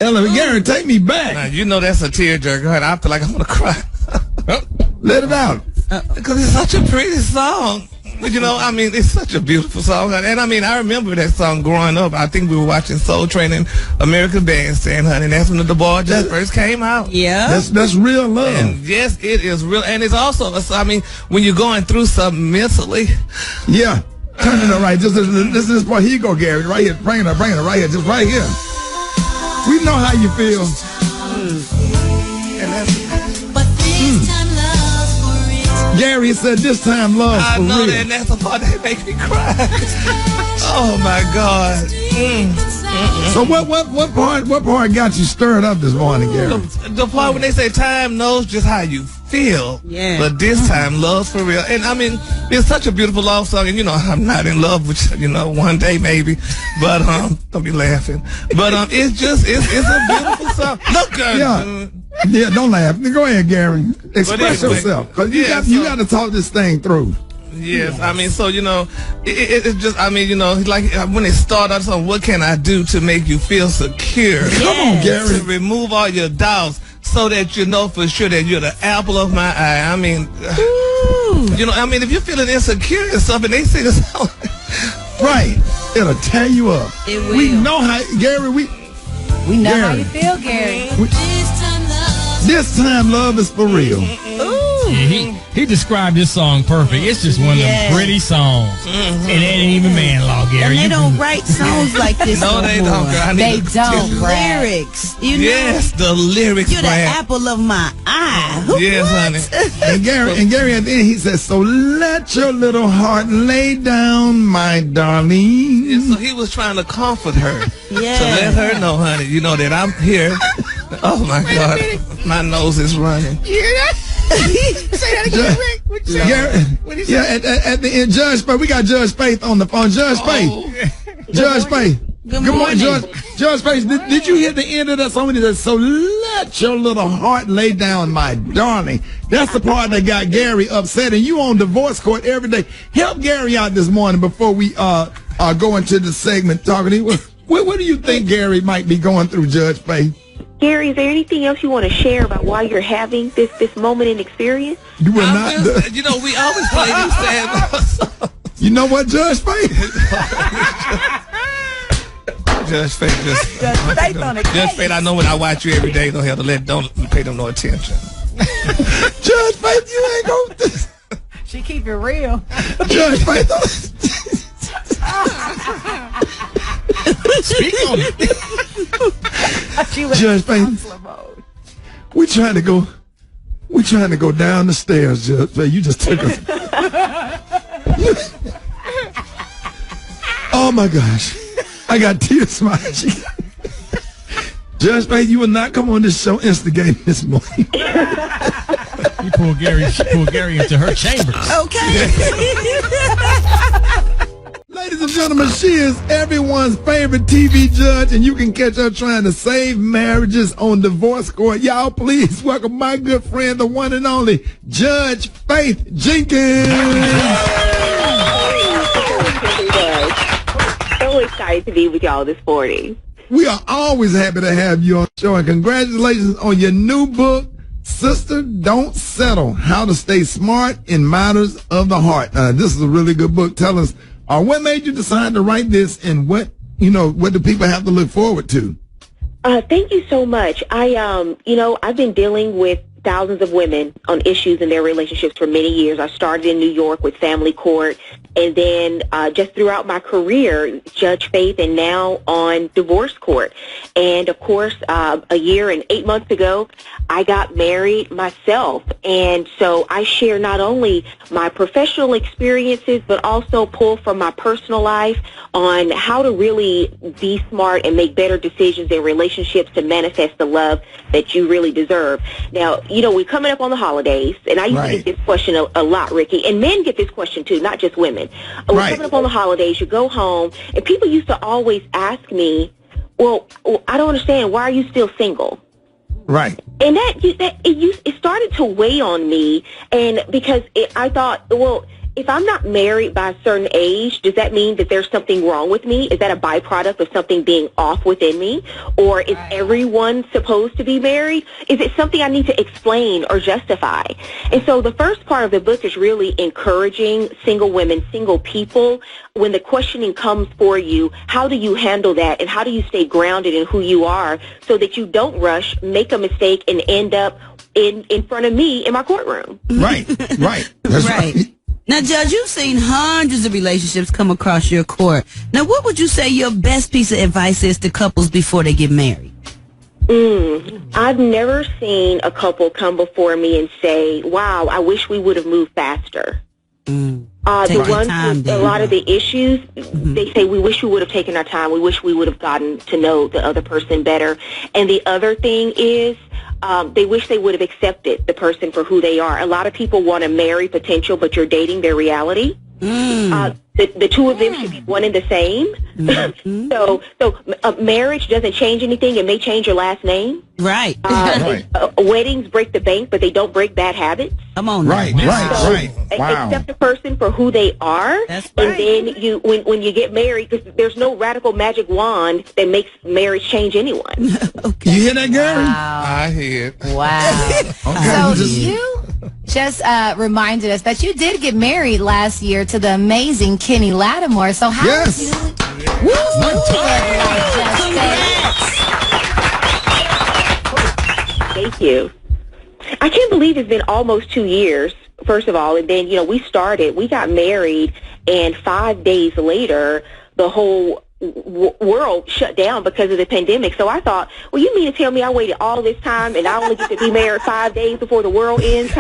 Ella, Gary, take me back. Now, you know that's a tearjerker, and I feel like I'm gonna cry. Let it out. Because it's such a pretty song. You know, I mean, it's such a beautiful song. And I mean, I remember that song growing up. I think we were watching Soul Training American Bandstand, honey. And that's when the DeBarge first came out. Yeah. That's real love. And yes, it is real. And it's also, I mean, when you're going through something mentally. Yeah. Turn it up right. Just this part. Here you go, Gary. Right here. Bring it up right here. Just right here. We know how you feel. And that's... Gary said this time love for real. I know that, and that's the part that makes me cry. Oh my God. So what part got you stirred up this morning, Gary? The part when they say time knows just how you feel. Yeah. But this time love's for real. And I mean, it's such a beautiful love song, and you know, I'm not in love with you know, one day maybe. But don't be laughing. But it's a beautiful song. Look, Yeah, don't laugh. Go ahead, Gary. Express yourself. Because you got to talk this thing through. Yes, I mean, so, you know, it's just, I mean, you know, like when it started out, what can I do to make you feel secure? Come on, Gary. To remove all your doubts so that you know for sure that you're the apple of my eye. I mean, You know, I mean, if you're feeling insecure and stuff, and they sing a song, right, it'll tear you up. It will. We know how, Gary. We know Gary, how you feel, Gary. This time, love is for real. Yeah, he described this song perfect. It's just one of them pretty songs. And it ain't even man law, Gary. And they don't write songs like this. No, they more. don't, girl. They don't, Brad. Lyrics. You know? Yes, the lyrics, You're the Brad. apple of my eye. Yes, honey. And Gary at the end, he says, so let your little heart lay down, my darling. Yeah, so he was trying to comfort her. Yeah. To let her know, honey, you know that I'm here. Oh, my God. My nose is running. You hear that? Say that again, Rick. What you say? What'd he say? At the end, Judge Faith, we got Judge Faith on the phone. Judge Faith. Judge Faith. Good morning. Judge Faith, did you hear the end of that song? It says, so let your little heart lay down, my darling. That's the part that got Gary upset. And you on divorce court every day. Help Gary out this morning before we go into the segment talking to you. What do you think Gary might be going through, Judge Faith? Gary, is there anything else you want to share about why you're having this moment in experience? You will not. You know, we always play these sad songs. You know what, Judge Faith? Judge Faith just. Judge Faith on it. Judge Faith, I know when I watch you every day, don't pay them no attention. Judge Faith, you ain't going to. She keep it real. Judge Faith. Speak on it. Judge Faith, we trying to go down the stairs, Judge Faith. You just took us. Oh my gosh, I got tears in my cheeks. Judge Faith, you will not come on this show instigating this morning. She pulled Gary into her chambers. Okay. Ladies and gentlemen, she is everyone's favorite TV judge, and you can catch her trying to save marriages on divorce court. Y'all, please welcome my good friend, the one and only Judge Faith Jenkins. So excited to be with y'all this morning. We are always happy to have you on the show, and congratulations on your new book, Sister Don't Settle, How to Stay Smart in Matters of the Heart. This is a really good book. Tell us, what made you decide to write this, and what do people have to look forward to? Thank you so much. I've been dealing with thousands of women on issues in their relationships for many years. I started in New York with family court, and then just throughout my career, Judge Faith, and now on divorce court. And of course, a year and 8 months ago, I got married myself. And so I share not only my professional experiences, but also pull from my personal life on how to really be smart and make better decisions in relationships to manifest the love that you really deserve. Now, we're coming up on the holidays, and I used to get this question a lot, Ricky, and men get this question too, not just women. We're coming up on the holidays, you go home, and people used to always ask me, well, I don't understand, why are you still single? Right. And it started to weigh on me, and because I thought, well, if I'm not married by a certain age, does that mean that there's something wrong with me? Is that a byproduct of something being off within me? Or is everyone supposed to be married? Is it something I need to explain or justify? And so the first part of the book is really encouraging single women, single people, when the questioning comes for you, how do you handle that, and how do you stay grounded in who you are so that you don't rush, make a mistake, and end up in front of me in my courtroom? Right. That's right. Now, Judge, you've seen hundreds of relationships come across your court. Now, what would you say your best piece of advice is to couples before they get married? I've never seen a couple come before me and say, wow, I wish we would have moved faster. The ones with a lot of the issues, they say, we wish we would have taken our time. We wish we would have gotten to know the other person better. And the other thing is, they wish they would have accepted the person for who they are. A lot of people want to marry potential, but you're dating their reality. The two of them should be one and the same. So marriage doesn't change anything. It may change your last name. Right. Weddings break the bank, but they don't break bad habits. Come on. Right. Wow. Accept the person for who they are. That's right. And then when you get married, because there's no radical magic wand that makes marriage change anyone. You hear that, Gary? Wow. I hear it. Wow. Okay. So just reminded us that you did get married last year to the amazing Kenny Lattimore. So how Yes. did you Thank you. I can't believe it's been almost 2 years, first of all. And then, we got married, and 5 days later, the whole world shut down because of the pandemic. So I thought, well, you mean to tell me I waited all this time and I only get to be married 5 days before the world ends?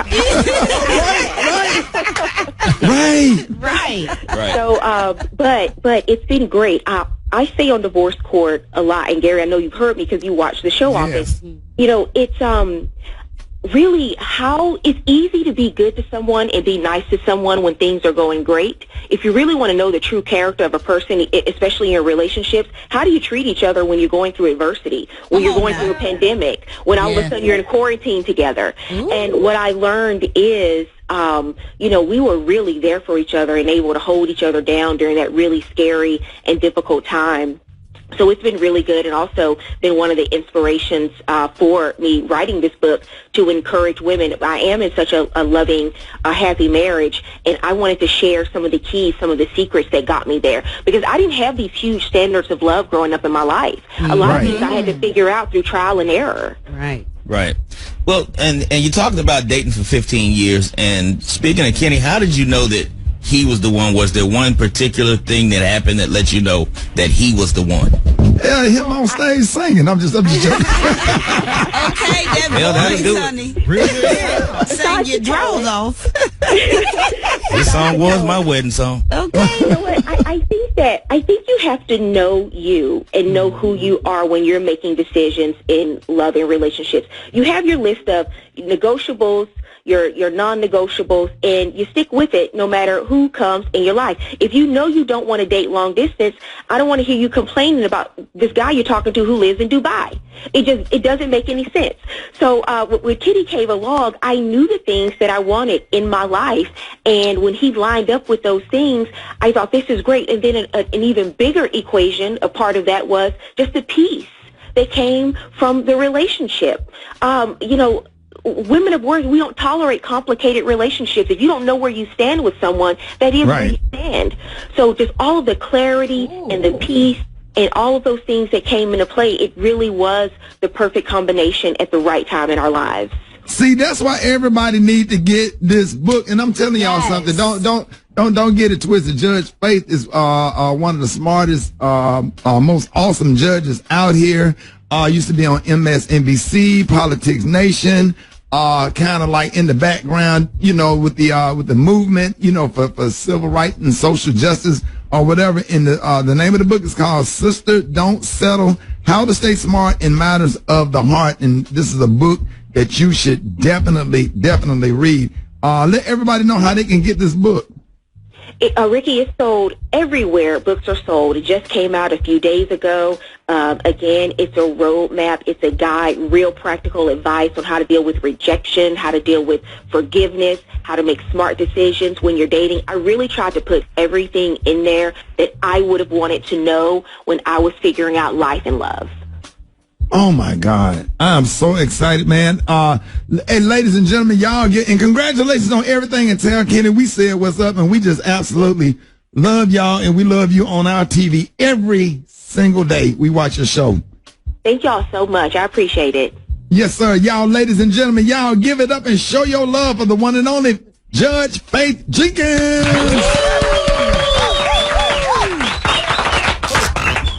Right. So, but it's been great. I stay on divorce court a lot, and Gary, I know you've heard me because you watch the show often. It's really how it's easy to be good to someone and be nice to someone when things are going great. If you really want to know the true character of a person, especially in your relationships, how do you treat each other when you're going through adversity, when you're going through a pandemic, when all of a sudden you're in quarantine together? And what I learned is, we were really there for each other and able to hold each other down during that really scary and difficult time. So it's been really good, and also been one of the inspirations for me writing this book to encourage women. I am in such a loving, happy marriage, and I wanted to share some of the keys, some of the secrets that got me there, because I didn't have these huge standards of love growing up in my life. A lot of things I had to figure out through trial and error. Right. Well, and you talked about dating for 15 years, and speaking of Kenny, how did you know that he was the one? Was there one particular thing that happened that let you know that he was the one? Yeah, him on stage singing. I'm just joking. Okay, that voice, honey. Sing your drawers off. This song was my wedding song. Okay. You know what? I think you have to know you and know who you are when you're making decisions in love and relationships. You have your list of negotiables, your non-negotiables, and you stick with it no matter who comes in your life. If you know you don't want to date long distance, I don't want to hear you complaining about this guy you're talking to who lives in Dubai. It doesn't make any sense. So when Kitty came along, I knew the things that I wanted in my life, and when he lined up with those things, I thought, this is great. And then an even bigger equation, a part of that was just the peace that came from the relationship. Women of words, we don't tolerate complicated relationships. If you don't know where you stand with someone, that is where you stand. So just all of the clarity and the peace and all of those things that came into play, it really was the perfect combination at the right time in our lives. See, that's why everybody needs to get this book. And I'm telling y'all something. Don't get it twisted. Judge Faith is one of the smartest, most awesome judges out here. Used to be on MSNBC, Politics Nation. Kind of like in the background, with the movement, for civil rights and social justice or whatever. And the name of the book is called Sister Don't Settle: How to Stay Smart in Matters of the Heart. And this is a book that you should definitely read. Let everybody know how they can get this book. Ricky, it's sold everywhere books are sold. It just came out a few days ago. Again, it's a roadmap. It's a guide, real practical advice on how to deal with rejection, how to deal with forgiveness, how to make smart decisions when you're dating. I really tried to put everything in there that I would have wanted to know when I was figuring out life and love. Oh my God. I'm so excited, man. And ladies and gentlemen, and congratulations on everything. And tell Kenny we said what's up, and we just absolutely love y'all, and we love you on our TV every single day. We watch your show. Thank y'all so much. I appreciate it. Yes, sir. Y'all, ladies and gentlemen, y'all give it up and show your love for the one and only Judge Faith Jenkins.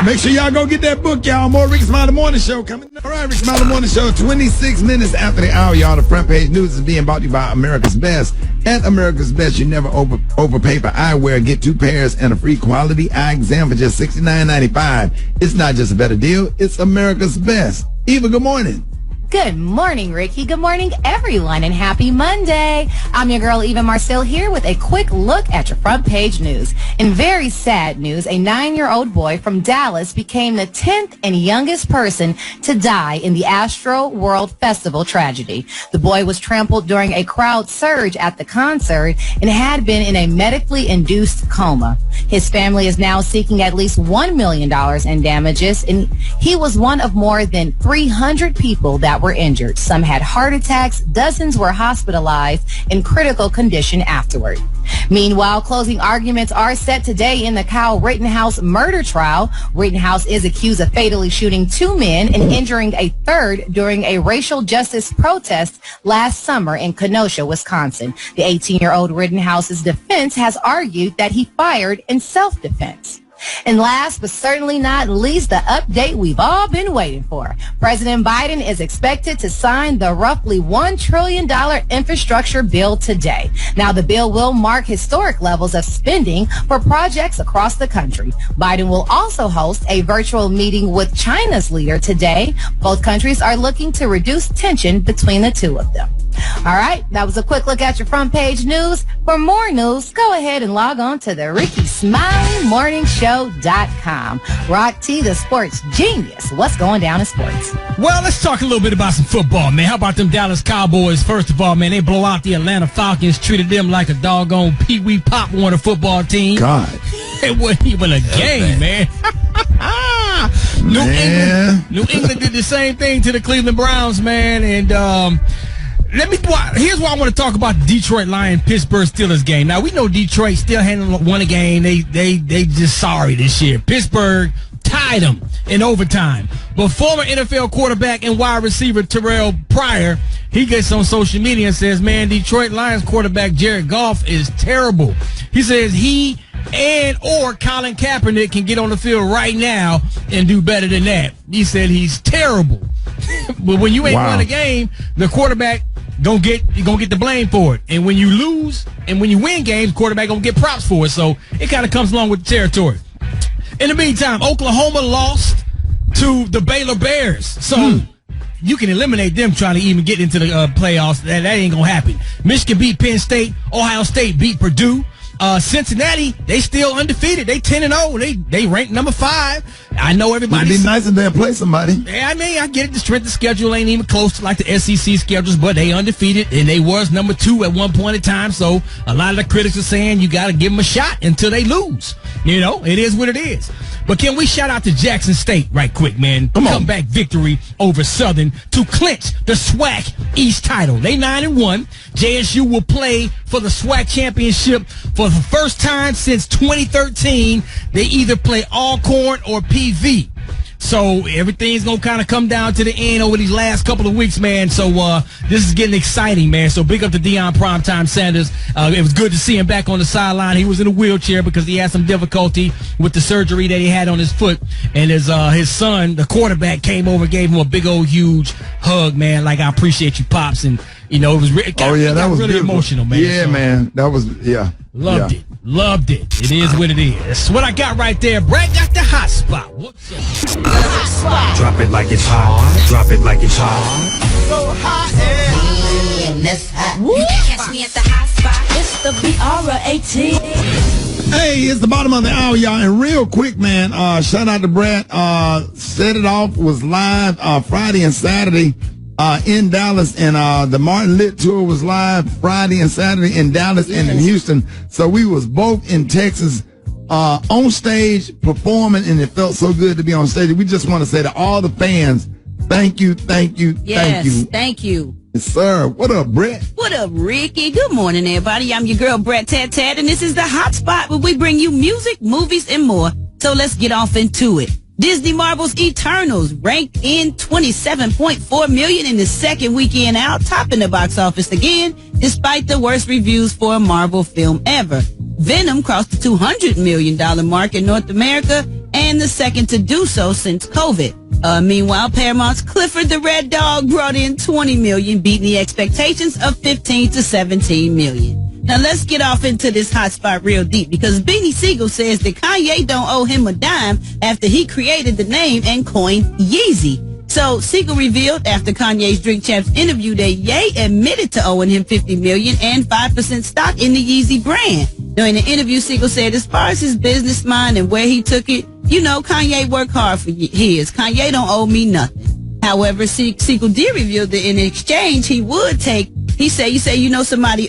Make sure y'all go get that book, y'all. More Rickey Smiley Morning Show coming. All right, Rickey Smiley Morning Show, 26 minutes after the hour, y'all. The front page news is being brought to you by America's Best. At America's Best, you never overpay for eyewear. Get 2 pairs and a free quality eye exam for just $69.95. It's not just a better deal, it's America's Best. Eva, good morning. Good morning, Ricky. Good morning, everyone, and happy Monday. I'm your girl, Eva Marcel, here with a quick look at your front page news. In very sad news, a 9-year-old boy from Dallas became the 10th and youngest person to die in the Astro World Festival tragedy. The boy was trampled during a crowd surge at the concert and had been in a medically induced coma. His family is now seeking at least $1 million in damages, and he was one of more than 300 people that that were injured. Some had heart attacks. Dozens were hospitalized in critical condition afterward. Meanwhile, closing arguments are set today in the Kyle Rittenhouse murder trial. Rittenhouse is accused of fatally shooting 2 men and injuring a third during a racial justice protest last summer in Kenosha, Wisconsin. The 18-year-old Rittenhouse's defense has argued that he fired in self-defense. And last but certainly not least, the update we've all been waiting for. President Biden is expected to sign the roughly $1 trillion infrastructure bill today. Now, the bill will mark historic levels of spending for projects across the country. Biden will also host a virtual meeting with China's leader today. Both countries are looking to reduce tension between the two of them. All right, that was a quick look at your front page news. For more news, go ahead and log on to the Rickey Smiley Morning Show.com. Rock T, the sports genius. What's going down in sports? Well, let's talk a little bit about some football, man. How about them Dallas Cowboys? First of all, man, they blow out the Atlanta Falcons, treated them like a doggone Pee Wee Pop Warner football team. God. It wasn't even a game, man. New England did the same thing to the Cleveland Browns, man, and here's why I want to talk about the Detroit Lions Pittsburgh Steelers game. Now we know Detroit still hadn't won a game. They just sorry this year. Pittsburgh tied them in overtime. But former NFL quarterback and wide receiver Terrell Pryor, he gets on social media and says, man, Detroit Lions quarterback Jared Goff is terrible. He says he or Colin Kaepernick can get on the field right now and do better than that. He said he's terrible. But when you ain't won a game, the quarterback gonna get the blame for it. And when you lose and when you win games, quarterback gonna get props for it. So it kind of comes along with the territory. In the meantime, Oklahoma lost to the Baylor Bears. So you can eliminate them trying to even get into the playoffs. That ain't gonna happen. Michigan beat Penn State. Ohio State beat Purdue. Cincinnati, they still undefeated. They 10-0. They ranked number 5. I know everybody. It'd be nice if they play somebody. Yeah, I mean, I get it. The strength of schedule ain't even close to like the SEC schedules, but they undefeated, and they was number 2 at one point in time. So a lot of the critics are saying you got to give them a shot until they lose. You know, it is what it is. But can we shout out to Jackson State right quick, man? Comeback victory over Southern to clinch the SWAC East title. They 9-1. JSU will play for the SWAC championship for the first time since 2013. They either play Alcorn or PV. So everything's going to kind of come down to the end over these last couple of weeks, man. So this is getting exciting, man. So big up to Deion Primetime Sanders. It was good to see him back on the sideline. He was in a wheelchair because he had some difficulty with the surgery that he had on his foot. And his son, the quarterback, came over and gave him a big old huge hug, man. Like, I appreciate you, Pops. And, you know, it got really beautiful. Emotional, man. Yeah, so, man. That was, Loved it. Loved it. It is what it is. That's what I got right there. Brad got the hot spot. What's up? Hot spot. Drop it like it's hot. Drop it like it's hot. So hot and that's hot. You can catch me at the hot spot. It's the BRAT. Hey, it's the bottom of the hour, y'all. And real quick, man, shout out to Brad. Set It Off was live Friday and Saturday in Dallas, and the Martin Lit Tour was live Friday and Saturday in Dallas and in Houston. So we was both in Texas on stage performing, and it felt so good to be on stage. We just want to say to all the fans, thank you, thank you, thank you. Thank you. Yes, sir. What up, Brett? What up, Ricky? Good morning, everybody. I'm your girl, Brett Tat, and this is the Hot Spot where we bring you music, movies, and more. So let's get off into it. Disney Marvel's Eternals ranked in 27.4 million in the second weekend out, topping the box office again, despite the worst reviews for a Marvel film ever. Venom crossed the $200 million mark in North America, and the second to do so since COVID. Meanwhile, Paramount's Clifford the Red Dog brought in 20 million, beating the expectations of 15 to 17 million. Now let's get off into this hot spot real deep, because Beanie Siegel says that Kanye don't owe him a dime after he created the name and coined Yeezy. So Siegel revealed after Kanye's Drink Champs interview that Ye admitted to owing him $50 million and 5% stock in the Yeezy brand. Now in the interview, Siegel said as far as his business mind and where he took it, you know, Kanye worked hard for his. Kanye don't owe me nothing. However, Siegel did reveal that in exchange he would take, he said, you know, somebody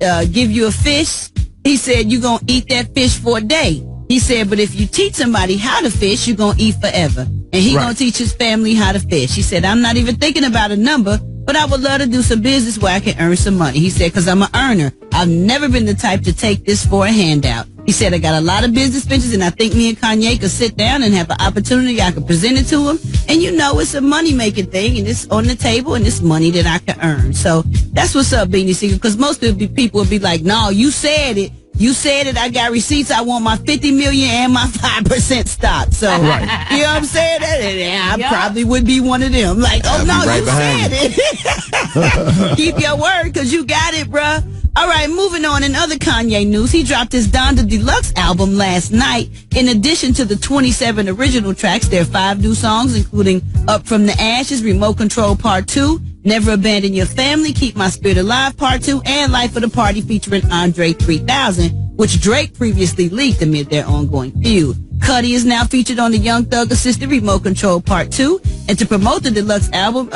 give you a fish. He said, you gonna eat that fish for a day. He said, but if you teach somebody how to fish, you're going to eat forever. And he Right. going to teach his family how to fish. He said, I'm not even thinking about a number, but I would love to do some business where I can earn some money. He said, because I'm an earner. I've never been the type to take this for a handout. He said, I got a lot of business ventures, and I think me and Kanye could sit down and have an opportunity. I could present it to him. And you know, it's a money-making thing, and it's on the table, and it's money that I can earn. So that's what's up, Beanie Siegel, because most of the people would be like, no, you said it. You said it. I got receipts. I want my $50 million and my 5% stock. So, you know what I'm saying? I probably would be one of them. Like, oh, no, right you behind said it. Keep your word, because you got it, bruh. All right, moving on. In other Kanye news, he dropped his Donda Deluxe album last night. In addition to the 27 original tracks, there are 5 new songs, including Up From the Ashes, Remote Control Part 2, Never Abandon Your Family, Keep My Spirit Alive Part 2, and Life of the Party featuring Andre 3000, which Drake previously leaked amid their ongoing feud. Cudi is now featured on the Young Thug assisted Remote Control Part 2. And to promote the deluxe album,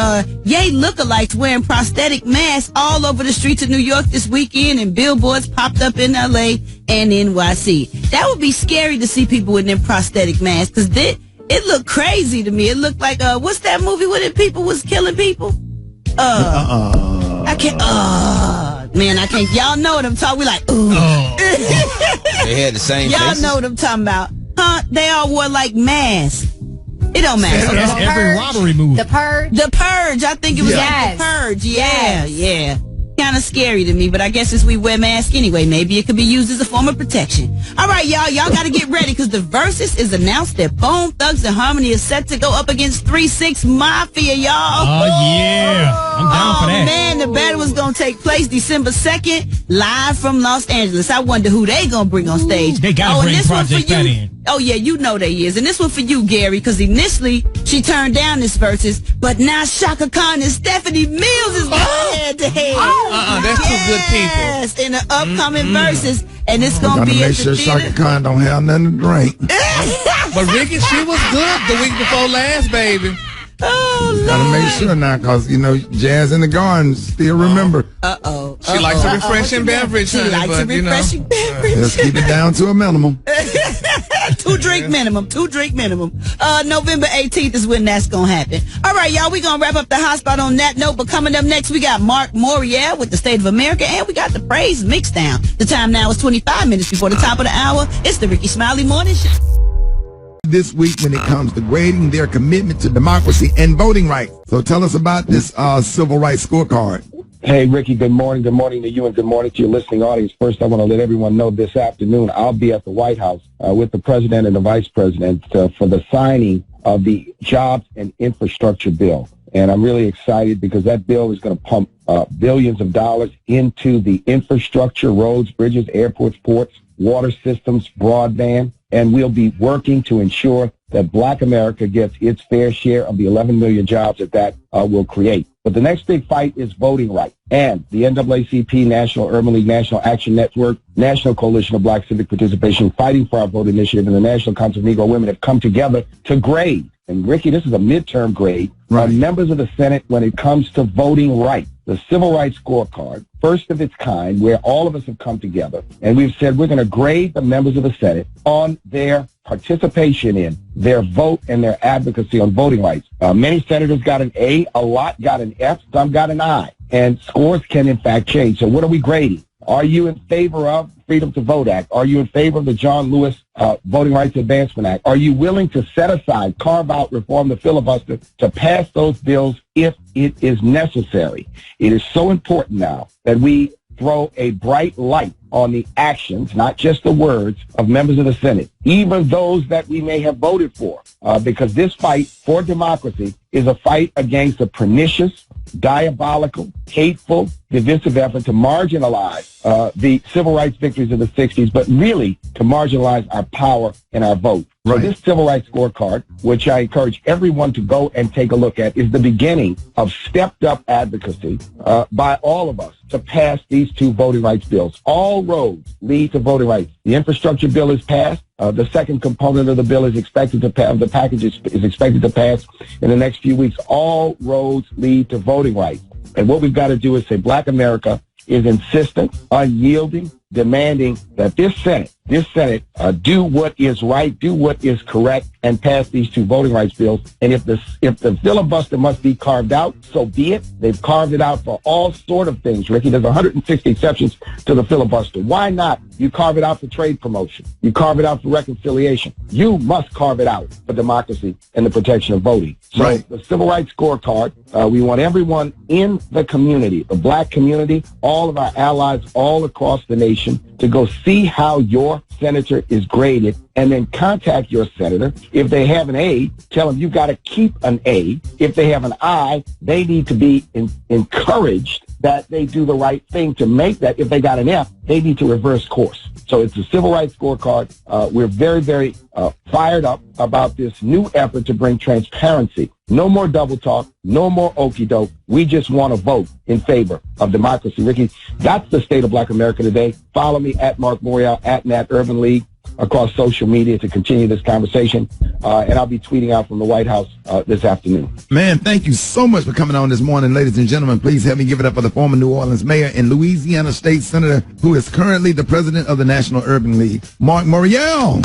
Ye lookalikes wearing prosthetic masks all over the streets of New York this weekend, and billboards popped up in LA and NYC. That would be scary to see people with them prosthetic masks, because it looked crazy to me. It looked like, what's that movie where the people was killing people? I can't, man, I can't. Y'all know what I'm talking. We like, They had the same y'all faces. know what I'm talking about. Huh? They all wore like masks. It don't matter. That's every robbery movie. The Purge. The Purge. I think it was like The Purge. Yeah. Kind of scary to me, but I guess since we wear masks anyway, maybe it could be used as a form of protection. All right, y'all got to get ready, because the Versus is announced that Bone Thugs and Harmony is set to go up against 3-6 Mafia, y'all. Oh, yeah. I'm down for that. Man, the battle was going to take place December 2nd, live from Los Angeles. I wonder who they going to bring on stage. They got to bring Project Fat in. Oh, yeah, you know they is. And this one for you, Gary, because initially she turned down this Versus, but now Shaka Khan and Stephanie Mills is going head-to-head. That's two good people. Yes, in the upcoming Versus, and it's going to Gotta be make at sure the theater. Shaka Khan don't have nothing to drink. But Ricky, she was good the week before last, baby. Oh, Gotta make sure now, because, you know, Jazz in the Garden still remember. She likes a refreshing beverage, She honey, likes but, a refreshing beverage. Let's keep it down to a minimum. 2 drink minimum. November 18th is when that's gonna happen. All right, y'all, we gonna wrap up the hot spot on that note, but coming up next, we got Mark Morial with the State of America, and we got the Praise Mixdown. The time now is 25 minutes before the top of the hour. It's the Rickey Smiley Morning Show. This week when it comes to grading their commitment to democracy and voting rights. So tell us about this civil rights scorecard. Hey, Ricky, good morning. Good morning to you, and good morning to your listening audience. First, I want to let everyone know this afternoon I'll be at the White House with the president and the vice president for the signing of the Jobs and Infrastructure Bill. And I'm really excited because that bill is going to pump billions of dollars into the infrastructure, roads, bridges, airports, ports, water systems, broadband. And we'll be working to ensure that Black America gets its fair share of the 11 million jobs that will create. But the next big fight is voting rights. And the NAACP, National Urban League, National Action Network, National Coalition of Black Civic Participation, Fighting for Our Vote Initiative, and the National Council of Negro Women have come together to grade. And, Ricky, this is a midterm grade on members of the Senate when it comes to voting rights. The Civil Rights Scorecard, first of its kind, where all of us have come together, and we've said we're going to grade the members of the Senate on their participation in their vote and their advocacy on voting rights. Many senators got an A, a lot got an F, some got an I, and scores can, in fact, change. So what are we grading? Are you in favor of Freedom to Vote Act? Are you in favor of the John Lewis Voting Rights Advancement Act? Are you willing to set aside, carve out, reform the filibuster to pass those bills if it is necessary? It is so important now that we throw a bright light on the actions, not just the words, of members of the Senate, even those that we may have voted for, because this fight for democracy is a fight against a pernicious, diabolical, hateful, divisive effort to marginalize the civil rights victories of the 60s, but really to marginalize our power and our vote. So this civil rights scorecard, which I encourage everyone to go and take a look at, is the beginning of stepped-up advocacy by all of us to pass these 2 voting rights bills. All roads lead to voting rights. The infrastructure bill is passed. The second component of the bill is expected to pass. The package is expected to pass in the next few weeks. All roads lead to voting rights. And what we've got to do is say Black America is insistent, unyielding, demanding that this Senate do what is right, do what is correct, and pass these two voting rights bills. And if the filibuster must be carved out, so be it. They've carved it out for all sort of things, Ricky. There's 160 exceptions to the filibuster. Why not? You carve it out for trade promotion. You carve it out for reconciliation. You must carve it out for democracy and the protection of voting. So Right. the Civil Rights Scorecard, we want everyone in the community, the black community, all of our allies all across the nation to go see how your senator is graded and then contact your senator. If they have an A, tell them you've got to keep an A. If they have an I, they need to be encouraged that they do the right thing to make that. If they got an F, they need to reverse course. So it's a Civil Rights Scorecard. We're very, very fired up about this new effort to bring transparency. No more double talk. No more okie doke. We just want to vote in favor of democracy. Ricky, that's the state of Black America today. Follow me at Mark Morial, at Nat Urban League, across social media to continue this conversation. And I'll be tweeting out from the White House this afternoon. Man, thank you so much for coming on this morning, ladies and gentlemen. Please help me give it up for the former New Orleans mayor and Louisiana state senator who is currently the president of the National Urban League, Mark Morial.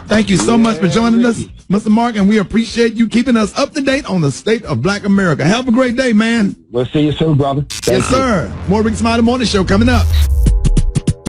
Thank you so much for joining us, Mr. Mark, and we appreciate you keeping us up to date on the state of Black America. Have a great day, man. We'll see you soon, brother. Yes, sir. More Rickey Smiley Morning Show coming up.